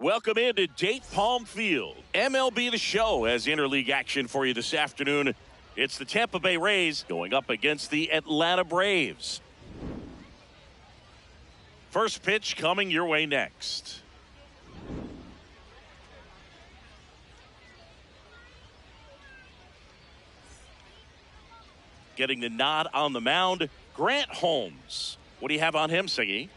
Welcome into Date Palm Field. MLB The Show has interleague action for you this afternoon. It's the Tampa Bay Rays going up against the Atlanta Braves. First pitch coming your way next. Getting the nod on the mound, Grant Holmes. What do you have on him, Siggy?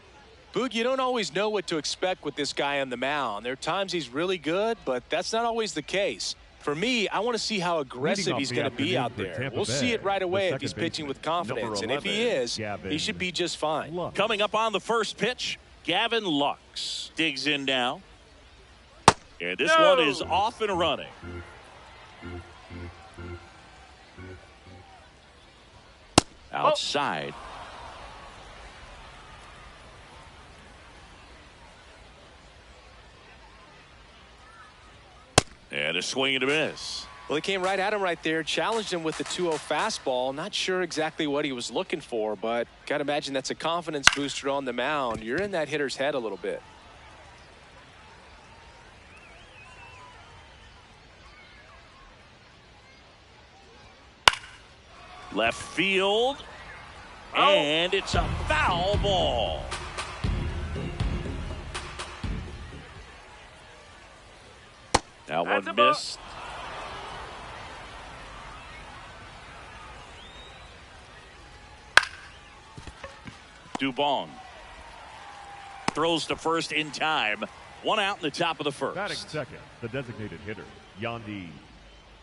Boog, you don't always know what to expect with this guy on the mound. There are times he's really good, but that's not always the case. For me, I want to see how aggressive he's going to be out there. We'll see it right away if he's pitching with confidence. And if he is, he should be just fine. Coming up on the first pitch, Gavin Lux digs in now. And this one is off and running. Outside. And a swing and a miss. Well, he came right at him right there, challenged him with the 2-0 fastball. Not sure exactly what he was looking for, but got to imagine that's a confidence booster on the mound. You're in that hitter's head a little bit. Left field. And it's a foul ball. That one missed. Dubon throws to first in time. One out in the top of the first. Batting second, the designated hitter, Yandy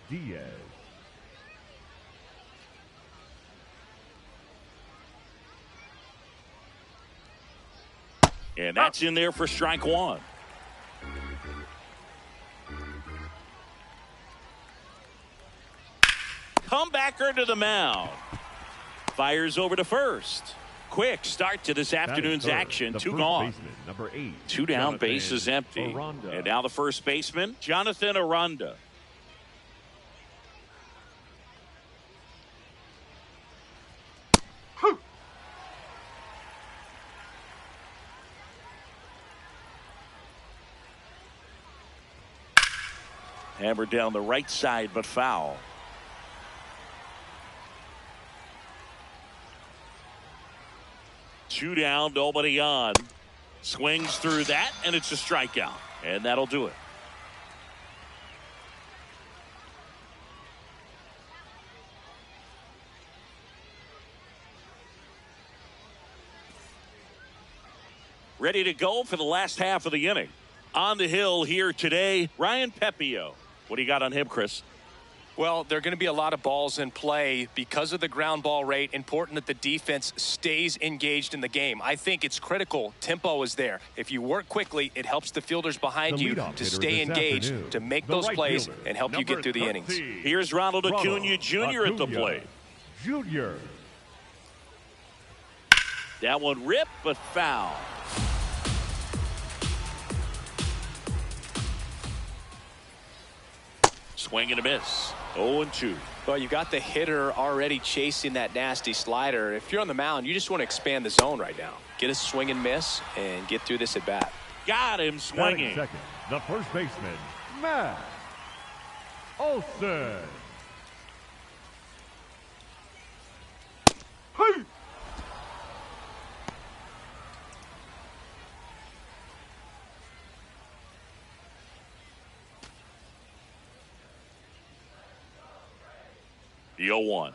Diaz. And that's in there for strike one. Comebacker to the mound. Fires over to first. Quick start to this afternoon's action. Two gone. Number 8. Two down, bases empty. Aranda. And now the first baseman, Jonathan Aranda. Hammered down the right side, but foul. Two down, nobody on. Swings through that, and it's a strikeout. And that'll do it. Ready to go for the last half of the inning. On the hill here today, Ryan Pepio. What do you got on him, Chris? Well, there are going to be a lot of balls in play because of the ground ball rate. Important that the defense stays engaged in the game. I think it's critical. Tempo is there. If you work quickly, it helps the fielders behind you to stay engaged, to make those plays and help you get through the innings. Here's Ronald Acuna Jr. at the plate. Junior. That one ripped, but foul. Swing and a miss. 0-2. Well, you got the hitter already chasing that nasty slider. If you're on the mound, you just want to expand the zone right now. Get a swing and miss and get through this at bat. Got him swinging. Second, the first baseman, Matt Olson. Hey. The 0-1.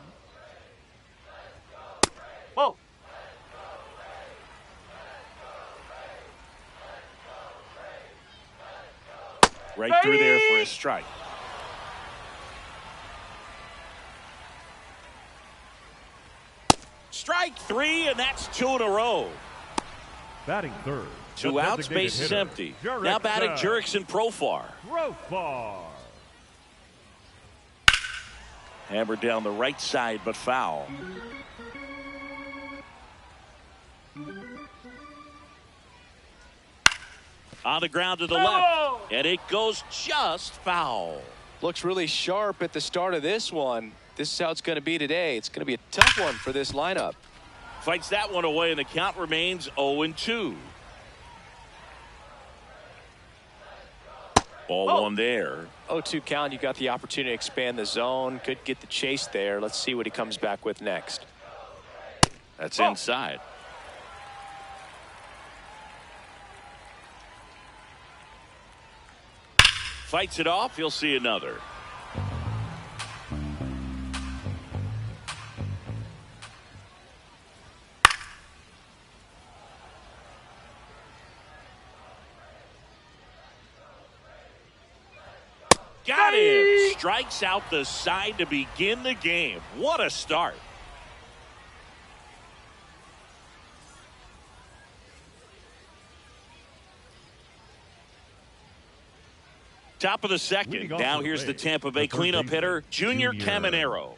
Whoa. Right through there for a strike. Strike three, and that's two in a row. Batting third. Two outs, base is empty. Now batting Jurickson Profar. Hammered down the right side, but foul. On the ground to the left, and it goes just foul. Looks really sharp at the start of this one. This is how it's going to be today. It's going to be a tough one for this lineup. Fights that one away, and the count remains 0-2. Ball one there. 0-2 count. You got the opportunity to expand the zone. Could get the chase there. Let's see what he comes back with next. That's inside. Fights it off. He'll see another. Got him. Strikes out the side to begin the game. What a start. Top of the second. Now here's the Tampa Bay cleanup hitter, Junior Caminero.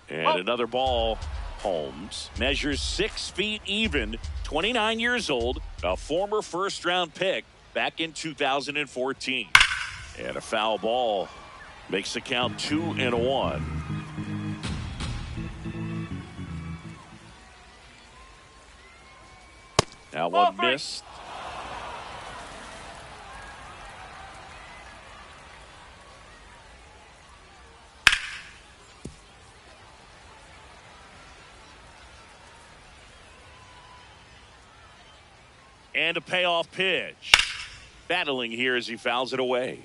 And another ball. Holmes measures 6 feet even, 29 years old, a former first-round pick back in 2014. And a foul ball makes the count 2-1. Now one missed. And a payoff pitch. Battling here as he fouls it away.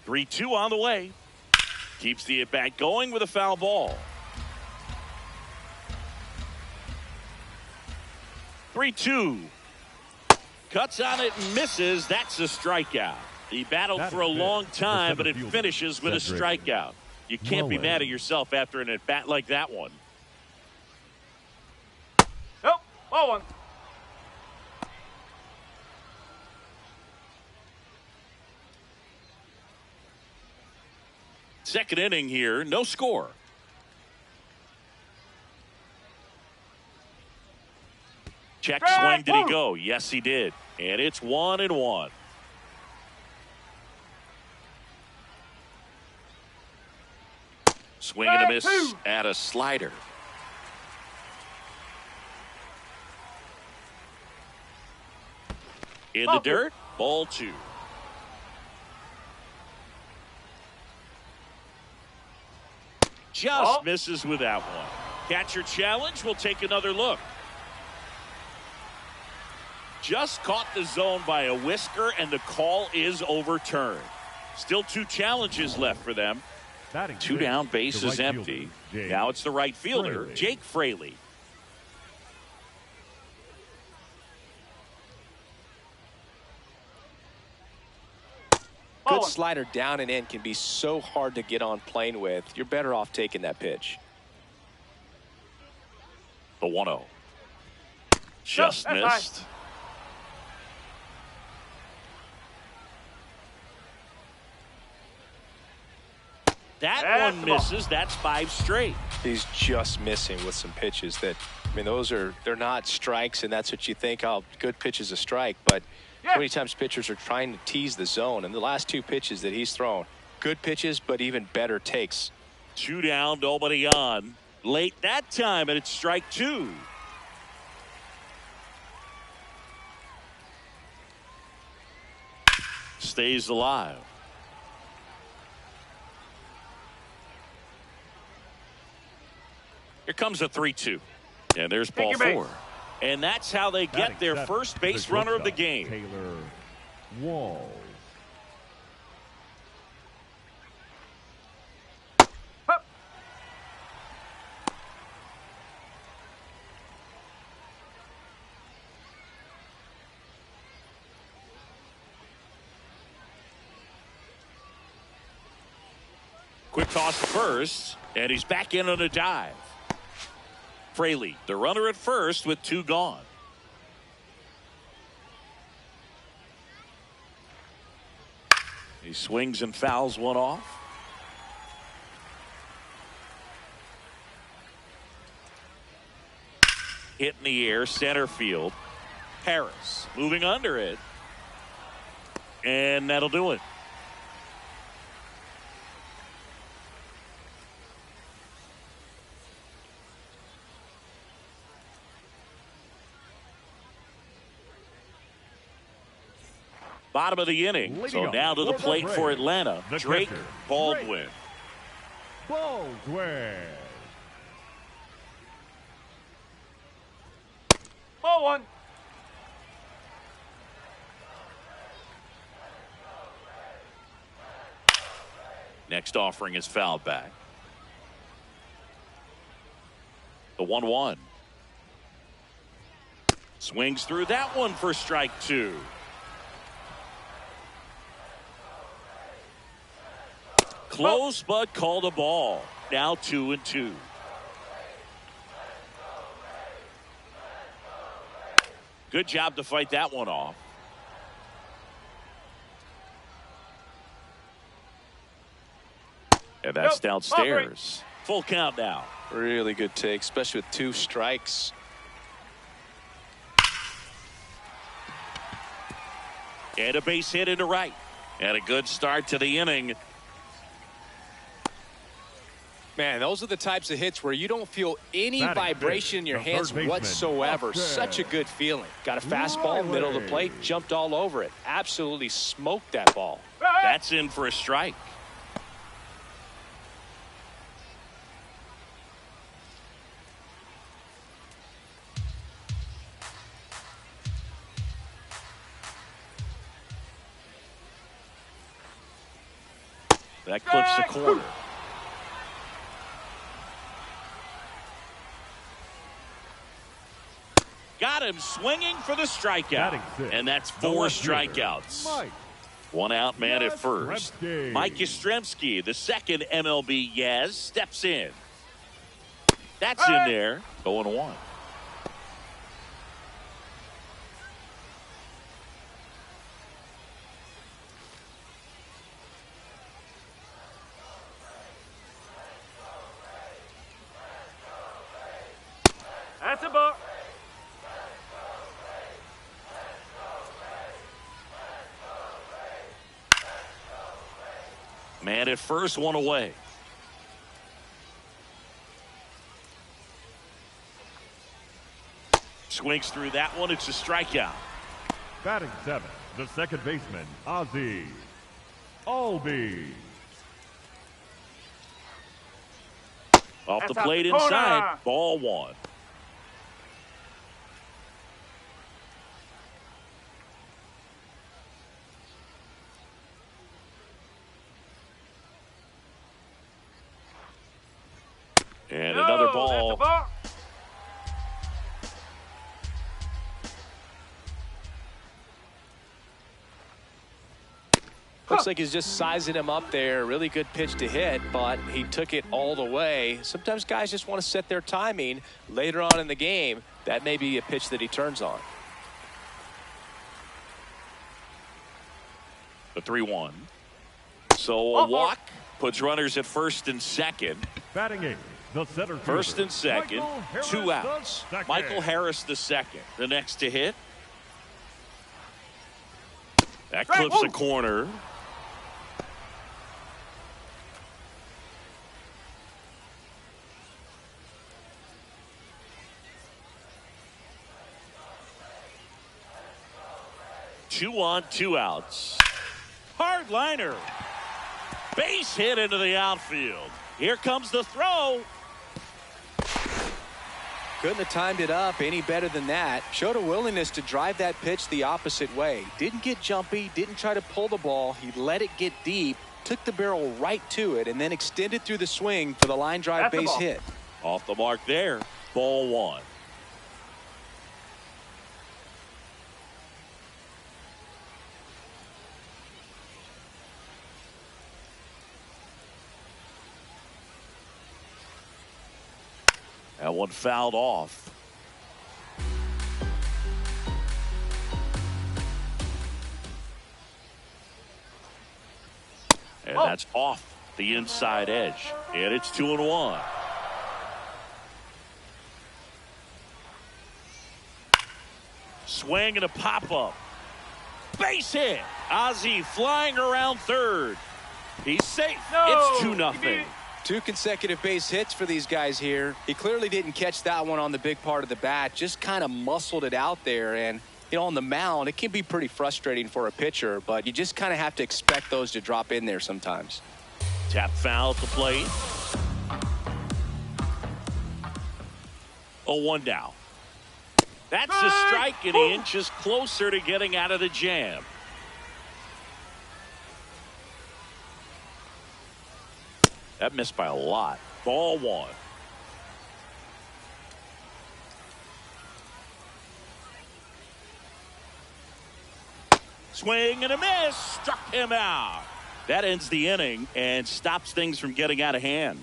Three-two on the way. Keeps the at-bat going with a foul ball. 3-2. Cuts on it and misses. That's a strikeout. He battled for a long time, but it finishes with a strikeout. You can't be mad at yourself after an at-bat like that one. Nope, ball one. Second inning here, no score. Check swing, did he go? Yes, he did. And it's 1-1. Swing and a miss at a slider. In the dirt, ball two. Just misses with that one. Catcher challenge. We'll take another look. Just caught the zone by a whisker, and the call is overturned. Still 2 challenges left for them. 2 down, base is empty. Now it's the right fielder, Jake Fraley. Good slider down and in can be so hard to get on plane with. You're better off taking that pitch. The 1-0. Just missed. Nice. That one misses. That's 5 straight. He's just missing with some pitches that, I mean, they're not strikes, and that's what you think, oh, good pitch is a strike, but so many times pitchers are trying to tease the zone, and the last 2 pitches that he's thrown, good pitches, but even better takes. 2 down, nobody on. Late that time, and it's strike 2. Stays alive. Here comes a 3-2. And there's ball 4. And that's how they get their first base runner of the game. Taylor Walls. Quick toss to first, and he's back in on a dive. Fraley, the runner at first with 2 gone. He swings and fouls one off. Hit in the air, center field. Harris moving under it. And that'll do it. Bottom of the inning. So now to the plate for Atlanta. Drake Baldwin. Baldwin. Ball one. Next offering is fouled back. The 1-1. Swings through that one for strike two. Close, but called a ball. Now 2-2. Good job to fight that one off. And that's downstairs. Full count now. Really good take, especially with 2 strikes. And a base hit into right. And a good start to the inning. Man, those are the types of hits where you don't feel any vibration in your hands whatsoever. Such a good feeling. Got a fastball, middle of the plate, jumped all over it. Absolutely smoked that ball. That's in for a strike. That clips the corner. Got him swinging for the strikeout. And that's 4 strikeouts. 1 out, man at first. Mike Yastrzemski, the second MLB Yaz, steps in. That's in there. 0-1. That's a ball. Man at first, 1 away. Swings through that one. It's a strikeout. Batting 7, the second baseman, Ozzie Albies. Off the plate inside. Ball 1. And another ball. Looks like he's just sizing him up there. Really good pitch to hit, but he took it all the way. Sometimes guys just want to set their timing later on in the game. That may be a pitch that he turns on. The 3-1. So a walk puts runners at first and second. Batting 8, the center fielder, First and second, 2 outs. Michael Harris the second. The next to hit. That clips the corner. Two on, 2 outs. Hard liner. Base hit into the outfield. Here comes the throw. Couldn't have timed it up any better than that. Showed a willingness to drive that pitch the opposite way. Didn't get jumpy, didn't try to pull the ball. He let it get deep, took the barrel right to it, and then extended through the swing for the line drive base hit. Off the mark there. Ball 1. That one fouled off. And that's off the inside edge. And it's 2-1. Swing and a pop-up. Base hit. Ozzie flying around third. He's safe. No, It's 2-0. 2 consecutive base hits for these guys here. He clearly didn't catch that one on the big part of the bat. Just kind of muscled it out there. And, you know, on the mound, it can be pretty frustrating for a pitcher, but you just kind of have to expect those to drop in there sometimes. Tap foul at the plate. 0-1 down. That's a strike, and he inches closer to getting out of the jam. That missed by a lot. Ball 1. Swing and a miss. Struck him out. That ends the inning and stops things from getting out of hand.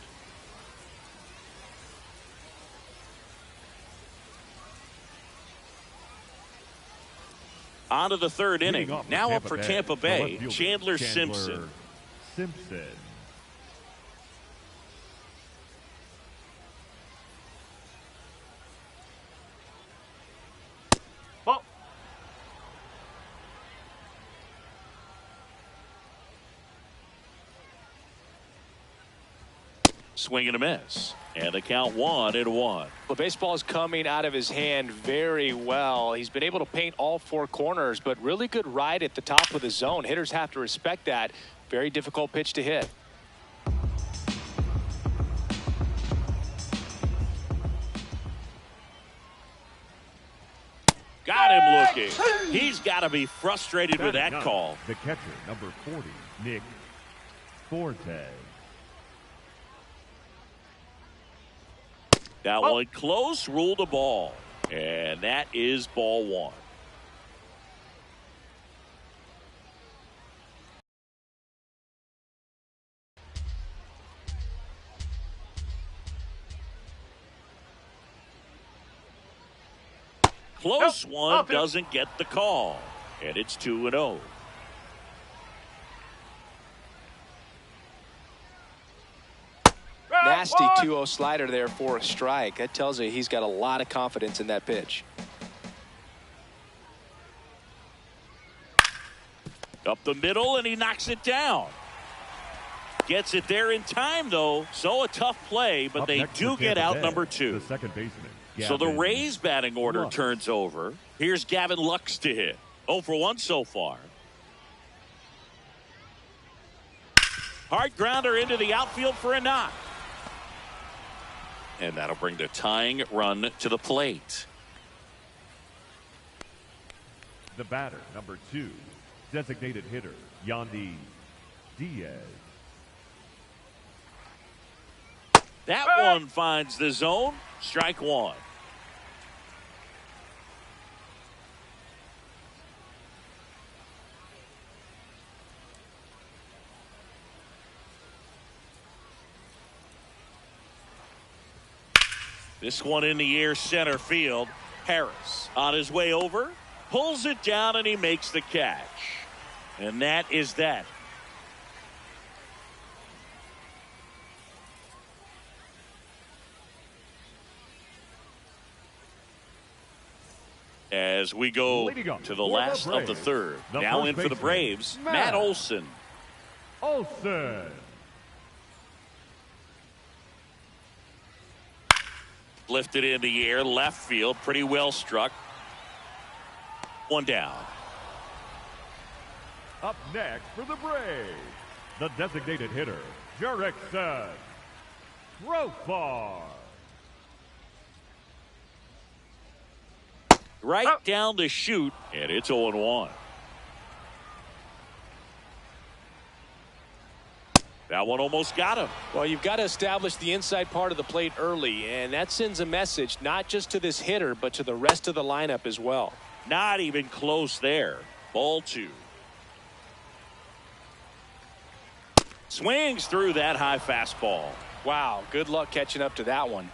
On to the third inning. Now up for Tampa Bay, Chandler Simpson. Ball. Swing and a miss. And the count 1-1. Well, baseball is coming out of his hand very well. He's been able to paint all 4 corners, but really good ride at the top of the zone. Hitters have to respect that. Very difficult pitch to hit. Got him looking. He's got to be frustrated with that call. The catcher, number 40, Nick Forte. That one close, ruled a ball. And that is ball 1. Close one, doesn't get the call. And it's 2-0. Nasty 2-0 slider there for a strike. That tells you he's got a lot of confidence in that pitch. Up the middle, and he knocks it down. Gets it there in time, though. So a tough play, but they do get out number 2. The second baseman. So the Rays batting order turns over. Here's Gavin Lux to hit. 0 for 1 so far. Hard grounder into the outfield for a knock. And that'll bring the tying run to the plate. The batter, number 2, designated hitter, Yandy Diaz. That one finds the zone. Strike 1. This one in the air, center field. Harris on his way over, pulls it down, and he makes the catch. And that is that. As we go to the last of the third. Now in for the Braves, Matt Olson. Lifted in the air, left field, pretty well struck. 1 down. Up next for the Braves, the designated hitter, Jerickson Profar. Right down the chute, and it's 0-1. That one almost got him. Well, you've got to establish the inside part of the plate early, and that sends a message not just to this hitter, but to the rest of the lineup as well. Not even close there. Ball 2. Swings through that high fastball. Wow, good luck catching up to that one.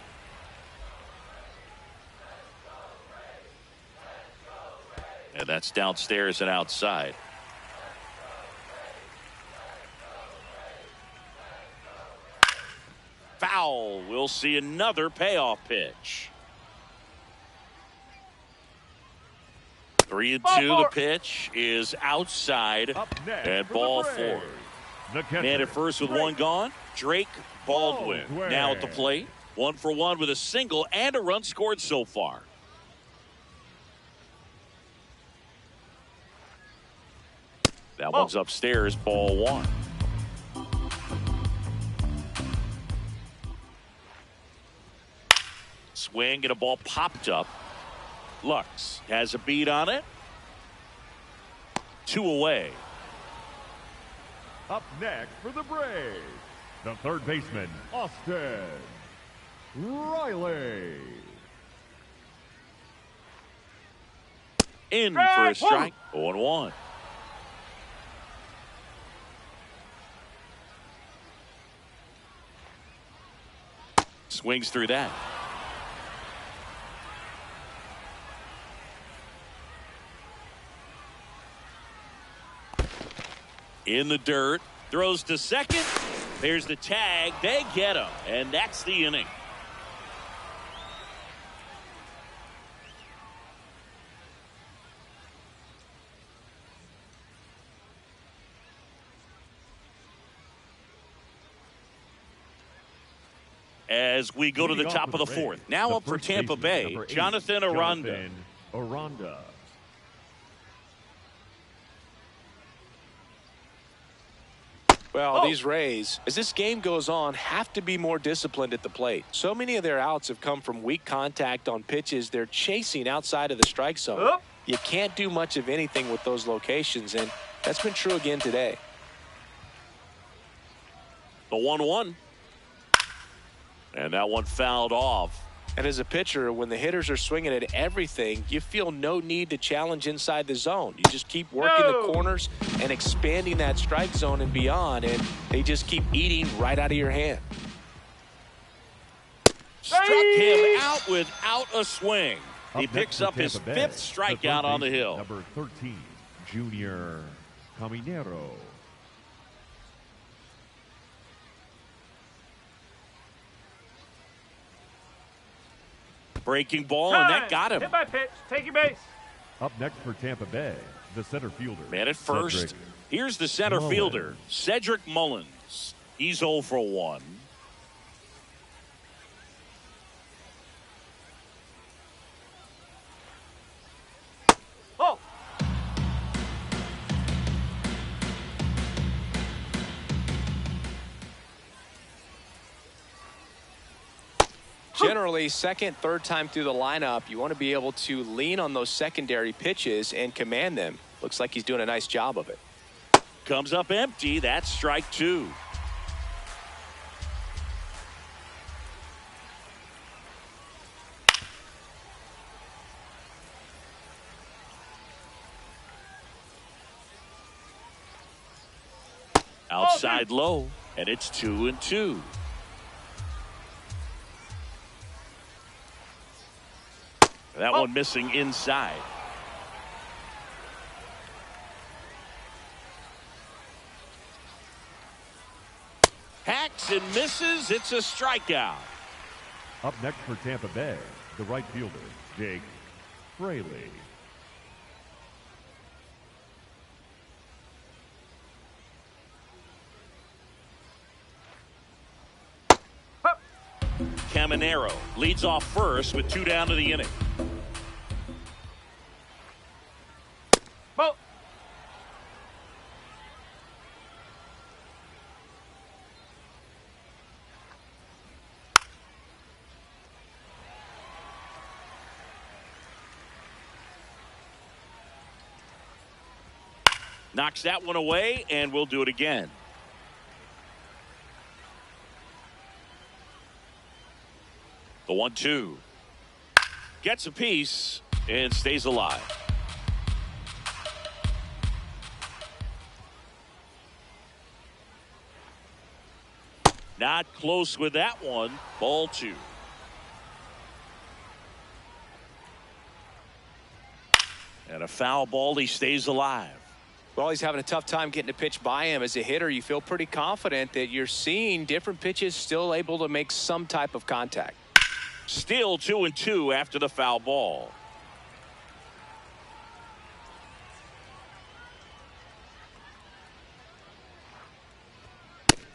And that's downstairs and outside. Foul. We'll see another payoff pitch. 3-2. Ball The pitch is outside. Up next And for ball the Braves, four. the catcher, Man at first with one gone. Drake Baldwin now at the plate. 1 for 1 with a single and a run scored so far. That one's upstairs, ball 1. Swing and a ball popped up. Lux has a beat on it. 2 away. Up next for the Braves, the third baseman, Austin Riley. In for a strike. 0-1. Swings through that. In the dirt, throws to second. There's the tag. They get him, and that's the inning. As we go to the top of the fourth. Now up for Tampa Bay, Jonathan Aranda. Well, these Rays, as this game goes on, have to be more disciplined at the plate. So many of their outs have come from weak contact on pitches they're chasing outside of the strike zone. You can't do much of anything with those locations, and that's been true again today. The 1-1. And that one fouled off. And as a pitcher, when the hitters are swinging at everything, you feel no need to challenge inside the zone. You just keep working the corners and expanding that strike zone and beyond, and they just keep eating right out of your hand. Struck him out without a swing. He Up picks next up for his Tampa Bay, 5th strikeout on the hill. Number 13, Junior Caminero. Breaking ball, and that got him. Hit by pitch. Take your base. Up next for Tampa Bay, the center fielder. Man at first. Cedric Here's the center Mullins. fielder, Cedric Mullins. He's 0 for 1. Oh. Generally, second, third time through the lineup, you want to be able to lean on those secondary pitches and command them. Looks like he's doing a nice job of it. Comes up empty. That's strike 2. Outside low, and it's 2-2. That one missing inside. Hacks and misses. It's a strikeout. Up next for Tampa Bay, the right fielder, Jake Fraley. Caminero leads off first with 2 down to the inning. Ball. Knocks that one away, and we'll do it again. The 1-2. Gets a piece and stays alive. Not close with that one. Ball 2. And a foul ball. He stays alive. Well, he's having a tough time getting a pitch by him. As a hitter, you feel pretty confident that you're seeing different pitches still able to make some type of contact. Still 2-2 after the foul ball.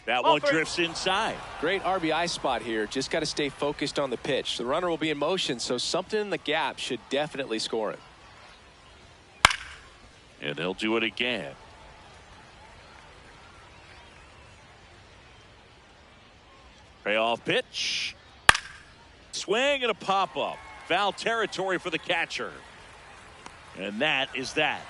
That one drifts inside. Great RBI spot here. Just got to stay focused on the pitch. The runner will be in motion, so something in the gap should definitely score it. And they'll do it again. Payoff pitch. Swing and a pop-up. Foul territory for the catcher. And that is that.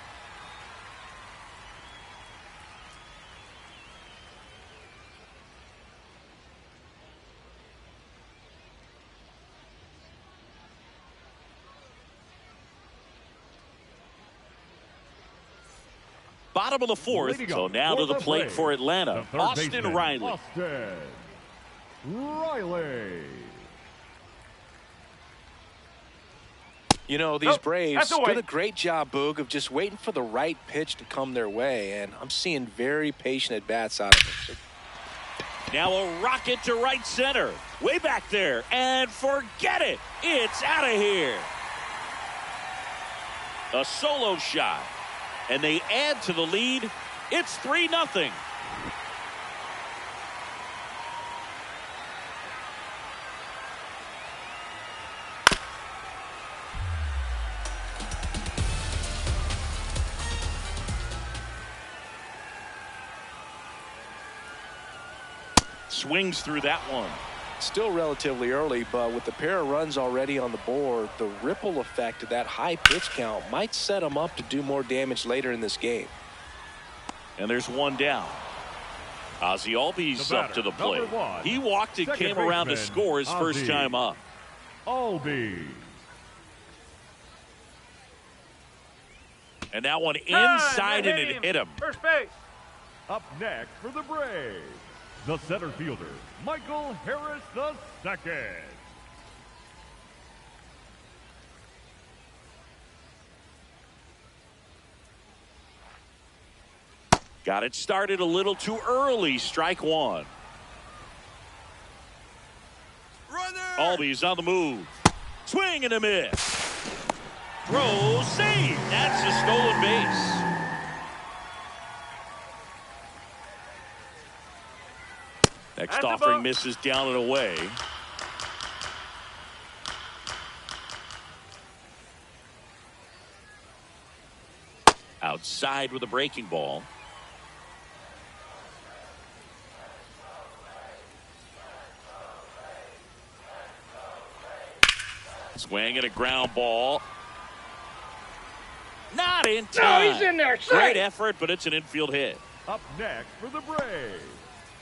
Bottom of the fourth, so now to the plate for Atlanta, Austin Riley. Austin Riley. You know, these Braves did a great job, Boog, of just waiting for the right pitch to come their way, and I'm seeing very patient at-bats out of it. Now a rocket to right center. Way back there, and forget it. It's out of here. A solo shot. And they add to the lead. It's 3-0. Swings through that one. Still relatively early, but with the pair of runs already on the board, the ripple effect of that high pitch count might set them up to do more damage later in this game. And there's one down. Ozzie Albies up to the plate. He walked and came around to score his first time up. Albies. And that one inside and it hit him. First base. Up next for the Braves, the center fielder, Michael Harris II. Got it started a little too early. Strike one. Albies on the move. Swing and a miss. Throw, save. That's a stolen base. Next offering misses down and away. Outside with a breaking ball. Swing and a ground ball. Not in time. No, he's in there. Great effort, but it's an infield hit. Up next for the Braves,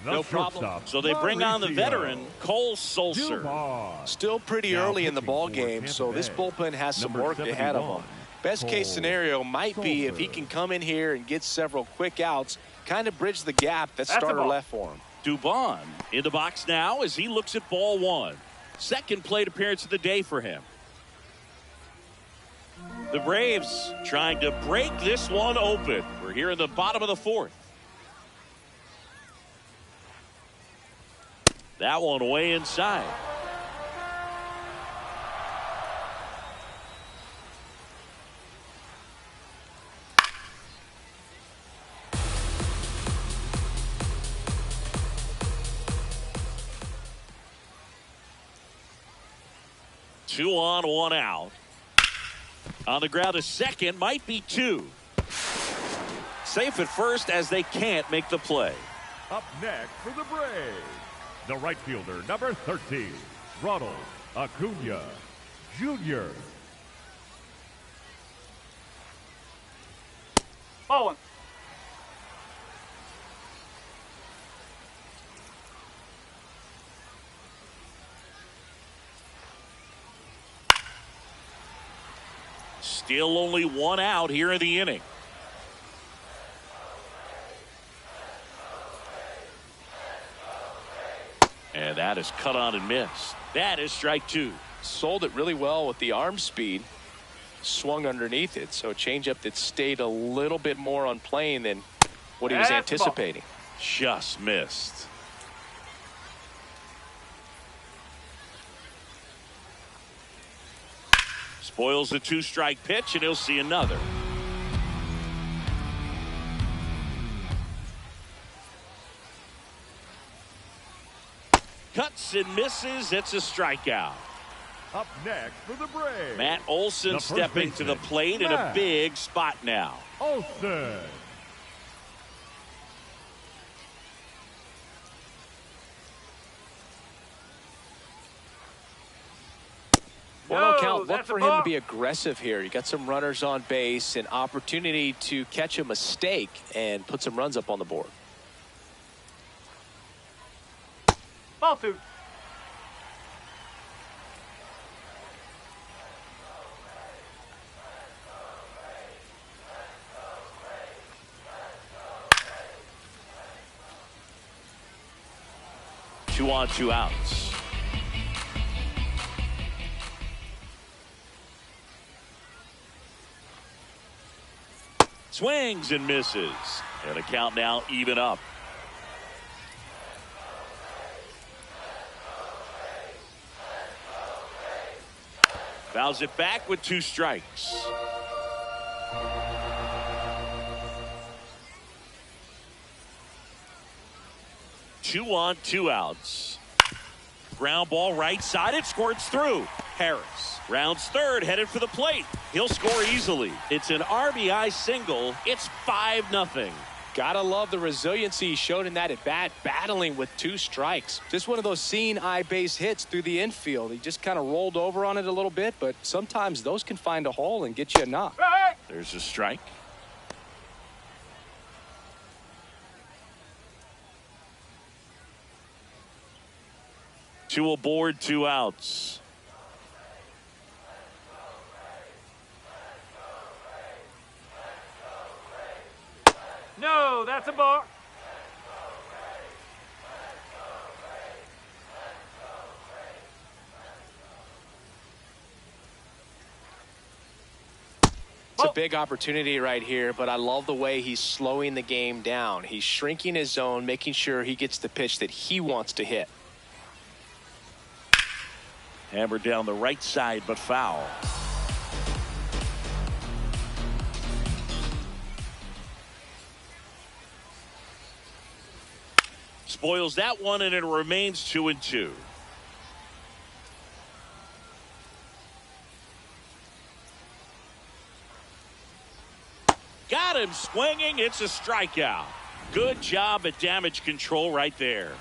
no problem. So they bring on the veteran, Cole Sulser. Still pretty early in the ball game, so this bullpen has some work ahead of them. Best case scenario might be if he can come in here and get several quick outs, kind of bridge the gap that starter left for him. Dubon in the box now as he looks at ball one. Second plate appearance of the day for him. The Braves trying to break this one open. We're here in the bottom of the fourth. That one way inside. Two on, one out. On the ground, a second, might be two. Safe at first as they can't make the play. Up next for the Braves, the right fielder, number 13, Ronald Acuna Jr. Ball one. Still only one out here in the inning. And that is cut on and missed. That is strike two. Sold it really well with the arm speed. Swung underneath it, so a changeup that stayed a little bit more on plane than what he was anticipating. Just missed. Spoils the two-strike pitch, and he'll see another. hits and misses. It's a strikeout. Up next for the Braves, Matt Olson stepping to the plate in a big spot now. Olson. Well, no count. Look that's for a him ball. to be aggressive here. You got some runners on base, an opportunity to catch a mistake and put some runs up on the board. Ball two. Two on, two outs. Swings and misses. And a count now even up. Fouls it back with 2 strikes. Two on, two outs. Ground ball right side. It squirts through. Harris rounds third, headed for the plate. He'll score easily. It's an RBI single. It's 5-0. Gotta love the resiliency he showed in that at bat, battling with 2 strikes. Just one of those seeing eye base hits through the infield. He just kind of rolled over on it a little bit, but sometimes those can find a hole and get you a knock. Right. There's a strike. Two aboard, 2 outs. No, that's a ball. It's a big opportunity right here, but I love the way he's slowing the game down. He's shrinking his zone, making sure he gets the pitch that he wants to hit. Hammered down the right side, but foul. Spoils that one, and it remains 2-2. Got him swinging. It's a strikeout. Good job at damage control right there.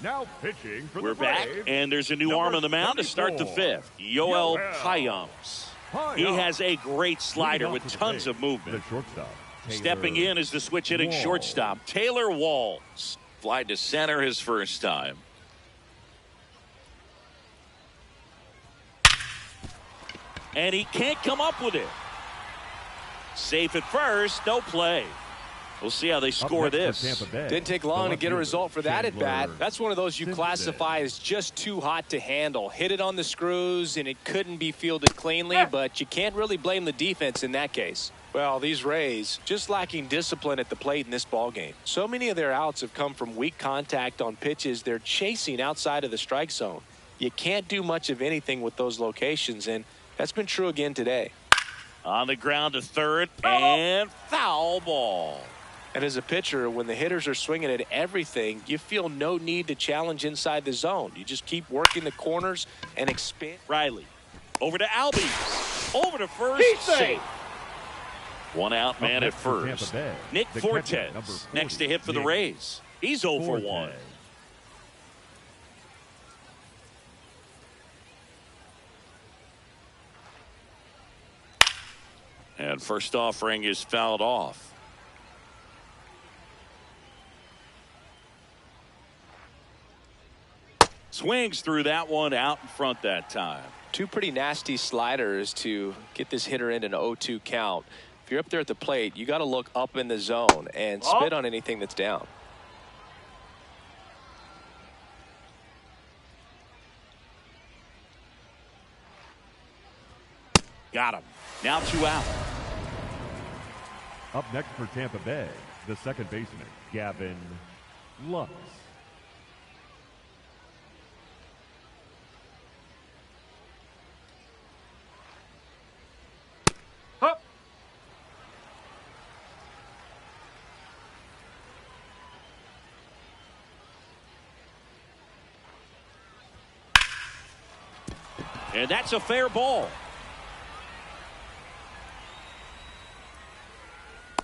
Now pitching for We're the back, Braves, and there's a new arm on the mound to start the 5th. Yoel Payamps. He has a great slider with tons of movement. The shortstop, Stepping in is the switch hitting shortstop, Taylor Walls. Fly to center his first time. And he can't come up with it. Safe at first, no play. We'll see how they score this. Didn't take long to get a result for that at bat. That's one of those you classify as just too hot to handle. Hit it on the screws and it couldn't be fielded cleanly, but you can't really blame the defense in that case. Well, these Rays just lacking discipline at the plate in this ball game. So many of their outs have come from weak contact on pitches they're chasing outside of the strike zone. You can't do much of anything with those locations, and that's been true again today. On the ground to third, and foul ball. And as a pitcher, when the hitters are swinging at everything, you feel no need to challenge inside the zone. You just keep working the corners and expand. Riley over to Albies. Over to first. Safe. One out man at first. Nick Fortes next to hit for the Rays. He's 0 for 1. And first offering is fouled off. Swings through that one, out in front that time. 2 pretty nasty sliders to get this hitter in an 0-2 count. If you're up there at the plate, you got to look up in the zone and spit on anything that's down. Got him. Now 2 out. Up next for Tampa Bay, the second baseman, Gavin Lux. And that's a fair ball.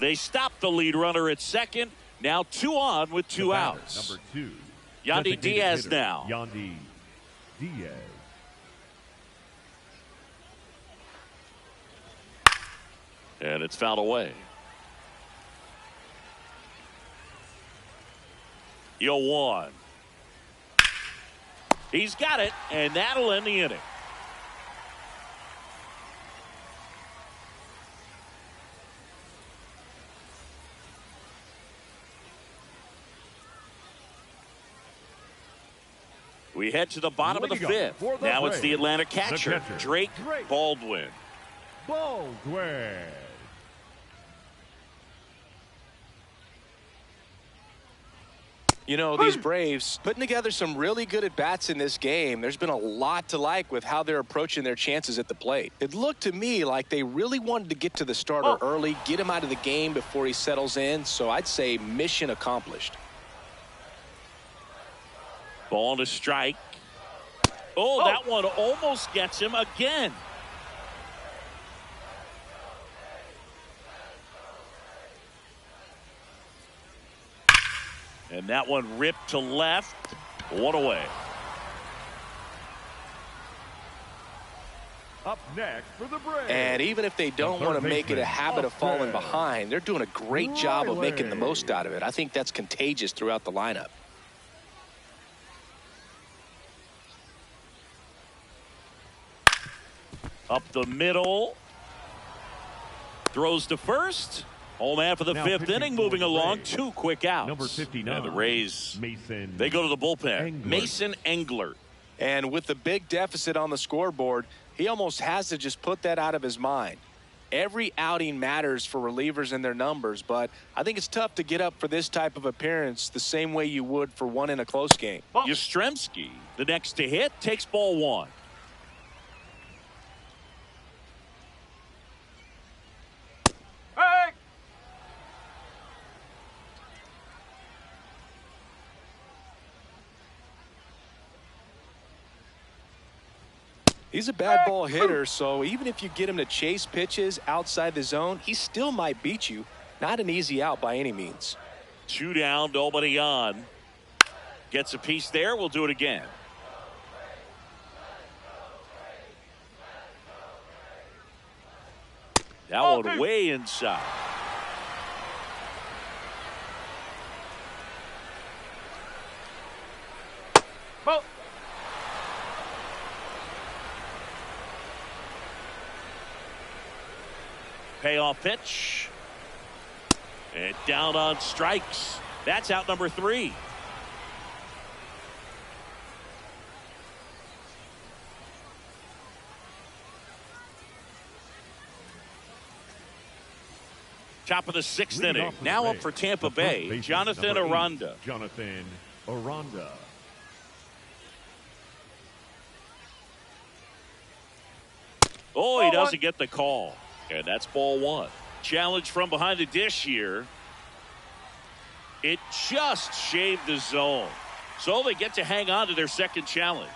They stop the lead runner at second. Now 2 on with 2 outs. Number 2. Yandy Diaz hitter, now. Yandy Diaz. And it's fouled away. 0-1. He's got it, and that'll end the inning. We head to the bottom of the 5th. Now it's the Atlanta catcher, Drake Baldwin. Baldwin. You know, these Braves putting together some really good at-bats in this game. There's been a lot to like with how they're approaching their chances at the plate. It looked to me like they really wanted to get to the starter early, get him out of the game before he settles in. So I'd say mission accomplished. Ball to strike. Oh, that one almost gets him again. And that one ripped to left. 1 away. Up next for the Braves. And even if they don't want to make it a habit of falling behind, they're doing a great job of making the most out of it. I think that's contagious throughout the lineup. Up the middle. Throws to first. Home half of the 5th inning, moving along. 2 quick outs. Number 59. And the Rays, Mason. they go to the bullpen. Engler. Mason Engler. And with the big deficit on the scoreboard, he almost has to just put that out of his mind. Every outing matters for relievers and their numbers, but I think it's tough to get up for this type of appearance the same way you would for one in a close game. Yastrzemski, the next to hit, takes ball 1. Hey! He's a bad ball hitter, so even if you get him to chase pitches outside the zone, he still might beat you. Not an easy out by any means. 2 down, nobody on. Gets a piece there. We'll do it again. That one way inside. Ball. Payoff pitch. And down on strikes. That's out number 3. Top of the 6th inning. Now up for Tampa Bay, Jonathan Aranda. Jonathan Aranda. Oh, he doesn't get the call. And that's ball 1. Challenge from behind the dish here. It just shaved the zone. So they get to hang on to their second challenge.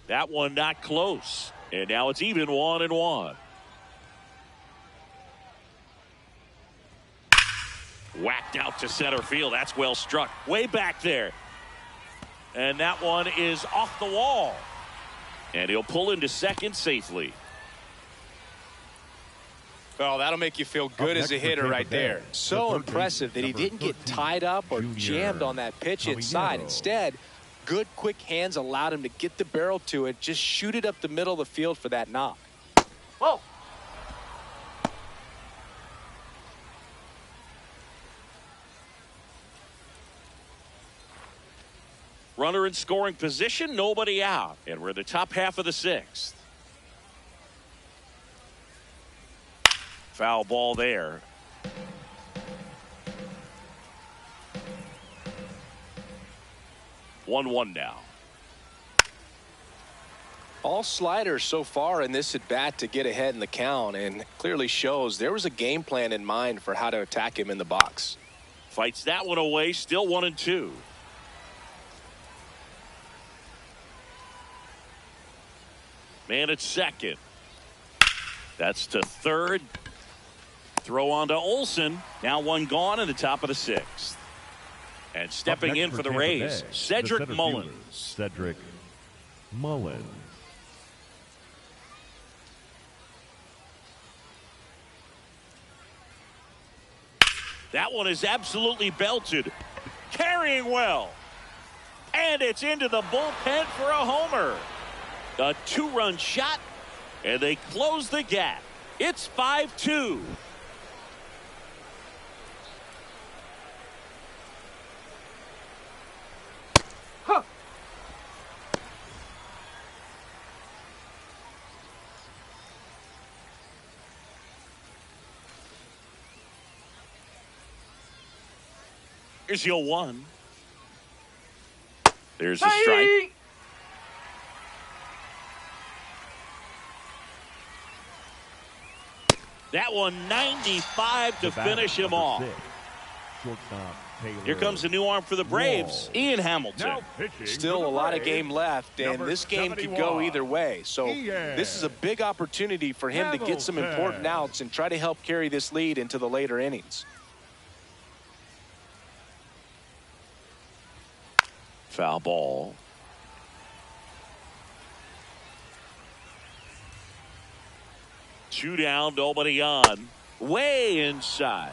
That one not close. And now it's even 1-1. Whacked out to center field. That's well struck. Way back there. And that one is off the wall. And he'll pull into second safely. Well, that'll make you feel good as a hitter right there. So impressive that he didn't get tied up or jammed on that pitch inside. Instead, good quick hands allowed him to get the barrel to it, just shoot it up the middle of the field for that knock. Whoa. Runner in scoring position, nobody out. And we're in the top half of the 6th. Foul ball there. One now. All sliders so far in this at bat to get ahead in the count, and clearly shows there was a game plan in mind for how to attack him in the box. Fights that one away, still 1-2. Man at second. That's to third. Throw on to Olsen. Now one gone in the top of the sixth. And stepping in for the Rays, Cedric Mullins. Cedric Mullins. That one is absolutely belted. Carrying well. And it's into the bullpen for a homer. A two-run shot, and they close the gap. It's 5-2. Huh. Here's your 1. There's a strike. That one 95 to finish him off. Here comes a new arm for the Braves, Ian Hamilton. Still a lot of game left, and this game could go either way. So this is a big opportunity for him to get some important outs and try to help carry this lead into the later innings. Foul ball. Two down, nobody on. Way inside.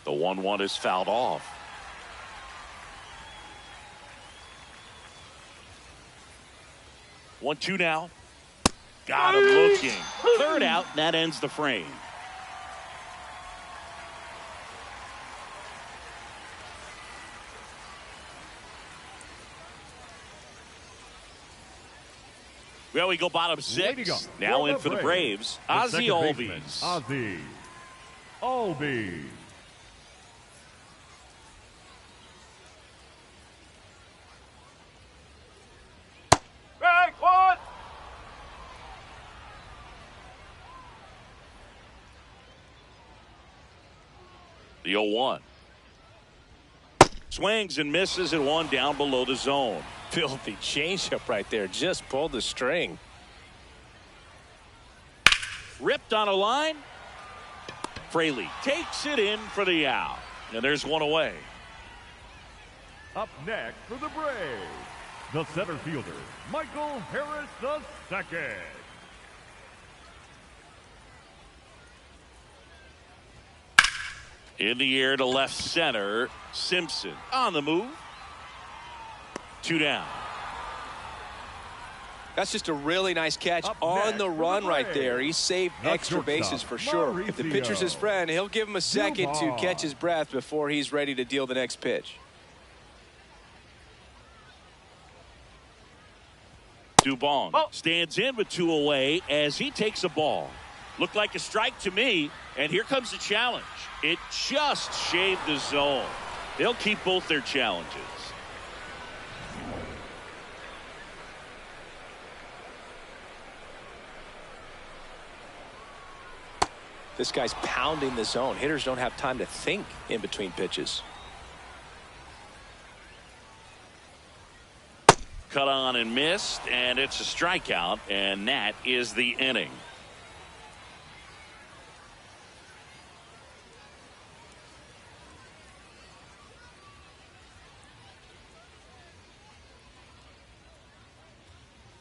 The 1-1 is fouled off. 1-2 now. Got him looking. Third out, and that ends the frame. Well, we go bottom 6. Now in for the Braves, Ozzie Albies. Ozzie Albies. Break one. The 0-1. Swings and misses at one down below the zone. Filthy changeup right there. Just pulled the string. Ripped on a line. Fraley takes it in for the out. And there's one away. Up next for the Braves, the center fielder, Michael Harris II. In the air to left center. Simpson on the move. 2 down. That's just a really nice catch on the run right there. He saved extra bases for sure. If the pitcher's his friend, he'll give him a second to catch his breath before he's ready to deal the next pitch. Dubon stands in with 2 away as he takes a ball. Looked like a strike to me, and here comes the challenge. It just shaved the zone. They'll keep both their challenges. This guy's pounding the zone. Hitters don't have time to think in between pitches. Cut on and missed, and it's a strikeout, and that is the inning.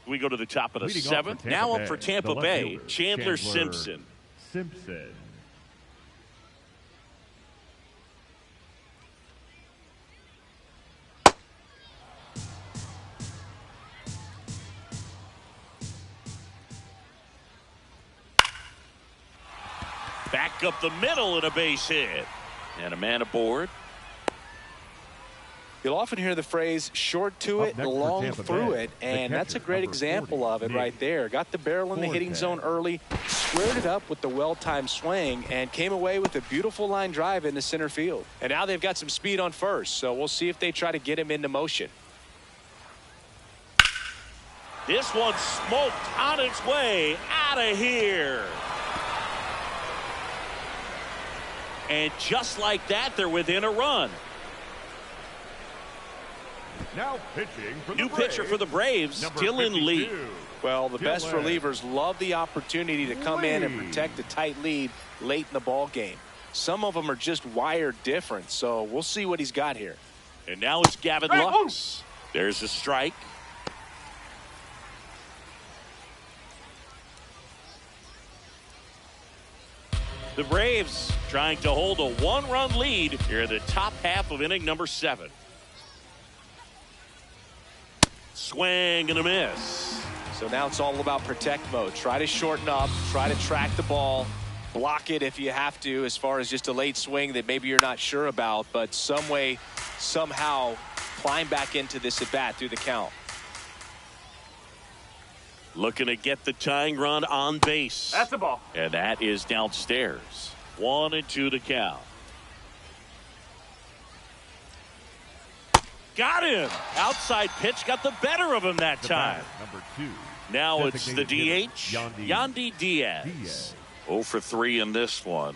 We go to the top of the 7th. Now up for Tampa Bay, Chandler Simpson. Back up the middle and a base hit. And a man aboard. You'll often hear the phrase short to it, long through it, and that's a great example of it right there. Got the barrel in the hitting zone early, squared it up with the well-timed swing, and came away with a beautiful line drive into center field. And now they've got some speed on first, so we'll see if they try to get him into motion. This one smoked on its way out of here. And just like that, they're within a run. Now pitching for the New Braves, pitcher for the Braves, number Dylan 52. Lee. Well, the best Dylan relievers love the opportunity to come in and Lee. protect a tight lead late in the ball game. Some of them are just wired different, so we'll see what he's got here. And now it's Gavin Hey, Lux. There's a strike. The Braves trying to hold a one-run lead here in the top half of inning number 7. Swing and a miss. So now it's all about protect mode. Try to shorten up, try to track the ball, block it if you have to, as far as just a late swing that maybe you're not sure about, but some way, somehow climb back into this at bat through the count. Looking to get the tying run on base. That's a ball. And that is downstairs. 1-2 to count. Got him. Outside pitch got the better of him that The time. bat, number 2. Now it's the Designated DH, hitter, Yandy Diaz. 0 for 3 in this one.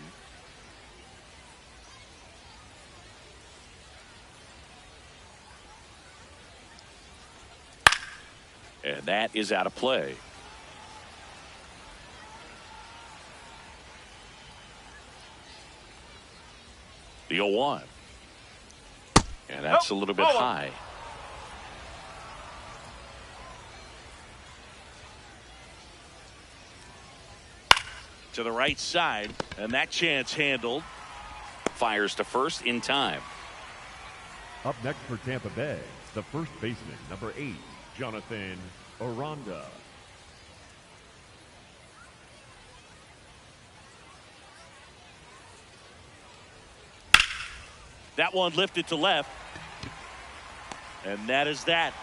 And that is out of play. The 0-1. And that's a little bit high. To the right side, and that chance handled. Fires to first in time. Up next for Tampa Bay, the first baseman, number 8, Jonathan Aranda. That one lifted to left. And that is that.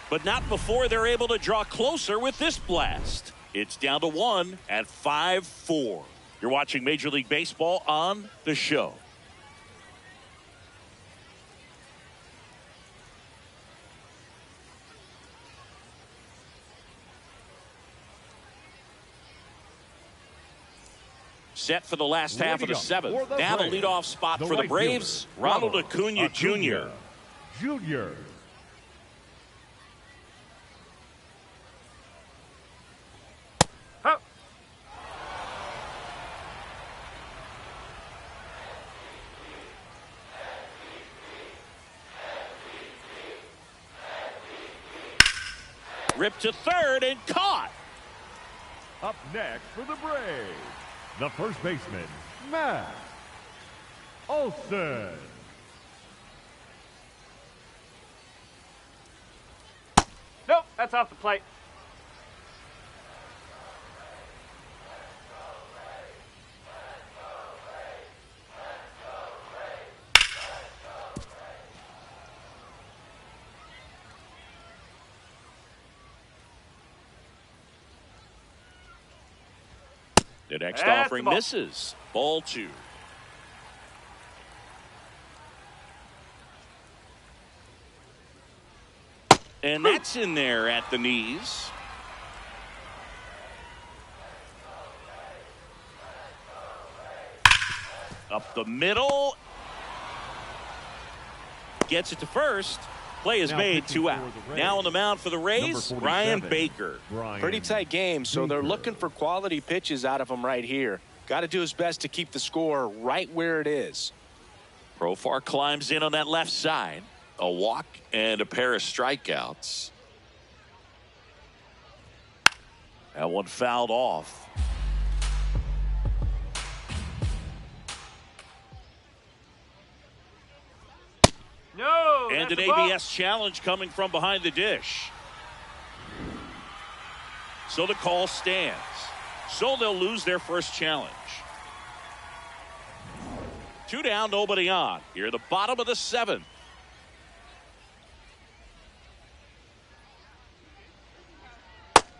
But not before they're able to draw closer with this blast. It's down to 1 at 5-4. You're watching Major League Baseball on The Show. Set for the last half of the 7th. Now the leadoff spot for the Braves, Ronald Acuna Jr. Jr. Huh. Ripped to third and caught. Up next for the Braves, the first baseman, Matt Olson. Nope, that's off the plate. The next That's offering the ball. misses. Ball 2. And that's in there at the knees. Up the middle. Gets it to first. Play is Now made, pitching 2 for out. the Rays, Now on the mound for the Rays, number Ryan 47, Baker. Brian Pretty tight game, so they're Baker. looking for quality pitches out of him right here. Got to do his best to keep the score right where it is. Profar climbs in on that left side. A walk and a pair of strikeouts. That one fouled off. No. And an that's a ball. ABS challenge coming from behind the dish. So the call stands. So they'll lose their first challenge. 2 down, nobody on. Here at the bottom of the 7th.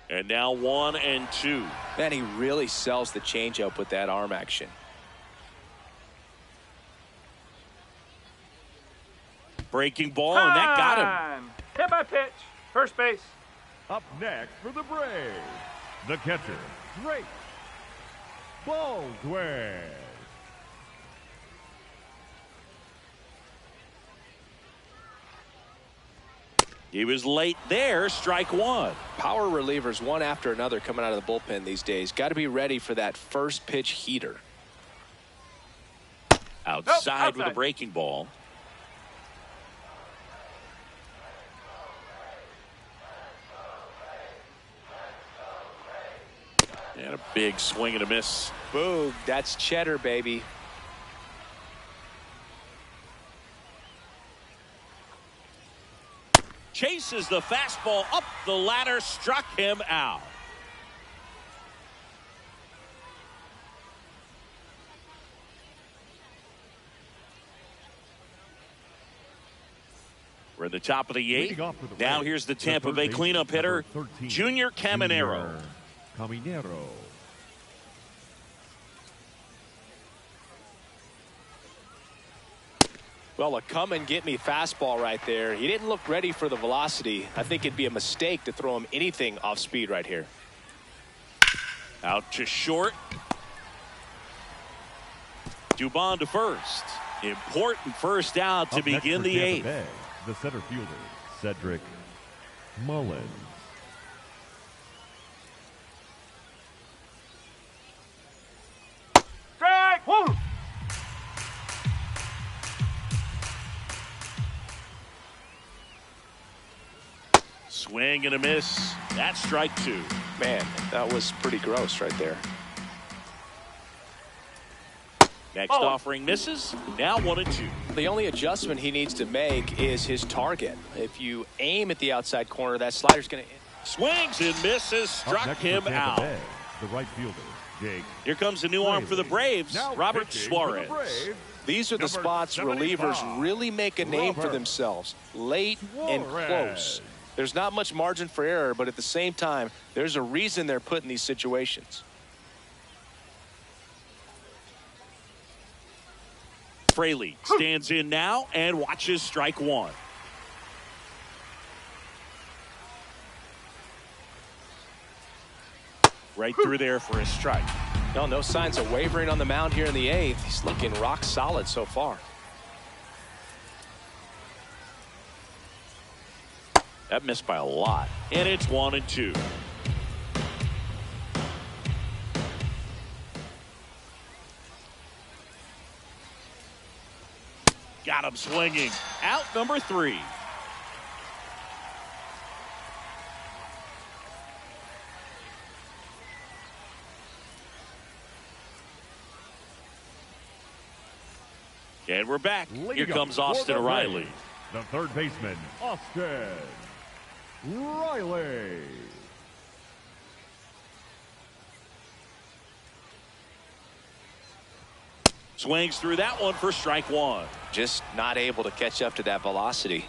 And now 1 and 2. Man, he really sells the changeup with that arm action. Breaking ball, and that got him. Time. Hit by pitch. First base. Up next for the Braves, the catcher, Drake Baldwin. He was late there, strike one. Power relievers one after another coming out of the bullpen these days. Got to be ready for that first pitch heater. Outside with a breaking ball. And a big swing and a miss. Boog, that's cheddar, baby. Chases the fastball up the ladder, struck him out. We're at the top of the eighth. Now here's the Tampa Bay cleanup hitter, Junior Caminero. Well, a come and get me fastball right there. He didn't look ready for the velocity. I think it'd be a mistake to throw him anything off speed right here. Out to short. Dubon to first. Important first out to begin the eighth. The center fielder, Cedric Mullins. Strike! Woo! Swing and a miss. That's strike two. Man, that was pretty gross right there. Next offering misses. Now 1-2. The only adjustment he needs to make is his target. If you aim at the outside corner, that slider's going to... Swings and misses. Struck him out. The right fielder, Jake. Here comes a new arm for the Braves, Robert Suarez. These are the spots 75, relievers really make a name for themselves. Late and close. There's not much margin for error, but at the same time, there's a reason they're put in these situations. Fraley stands in now and watches strike one. Right through there for a strike. No signs of wavering on the mound here in the eighth. He's looking rock solid so far. That missed by a lot. And it's 1-2. Got him swinging. Out number 3. And we're back. Here comes Austin O'Reilly. The third baseman, Austin Riley. Swings through that one for strike one. Just not able to catch up to that velocity.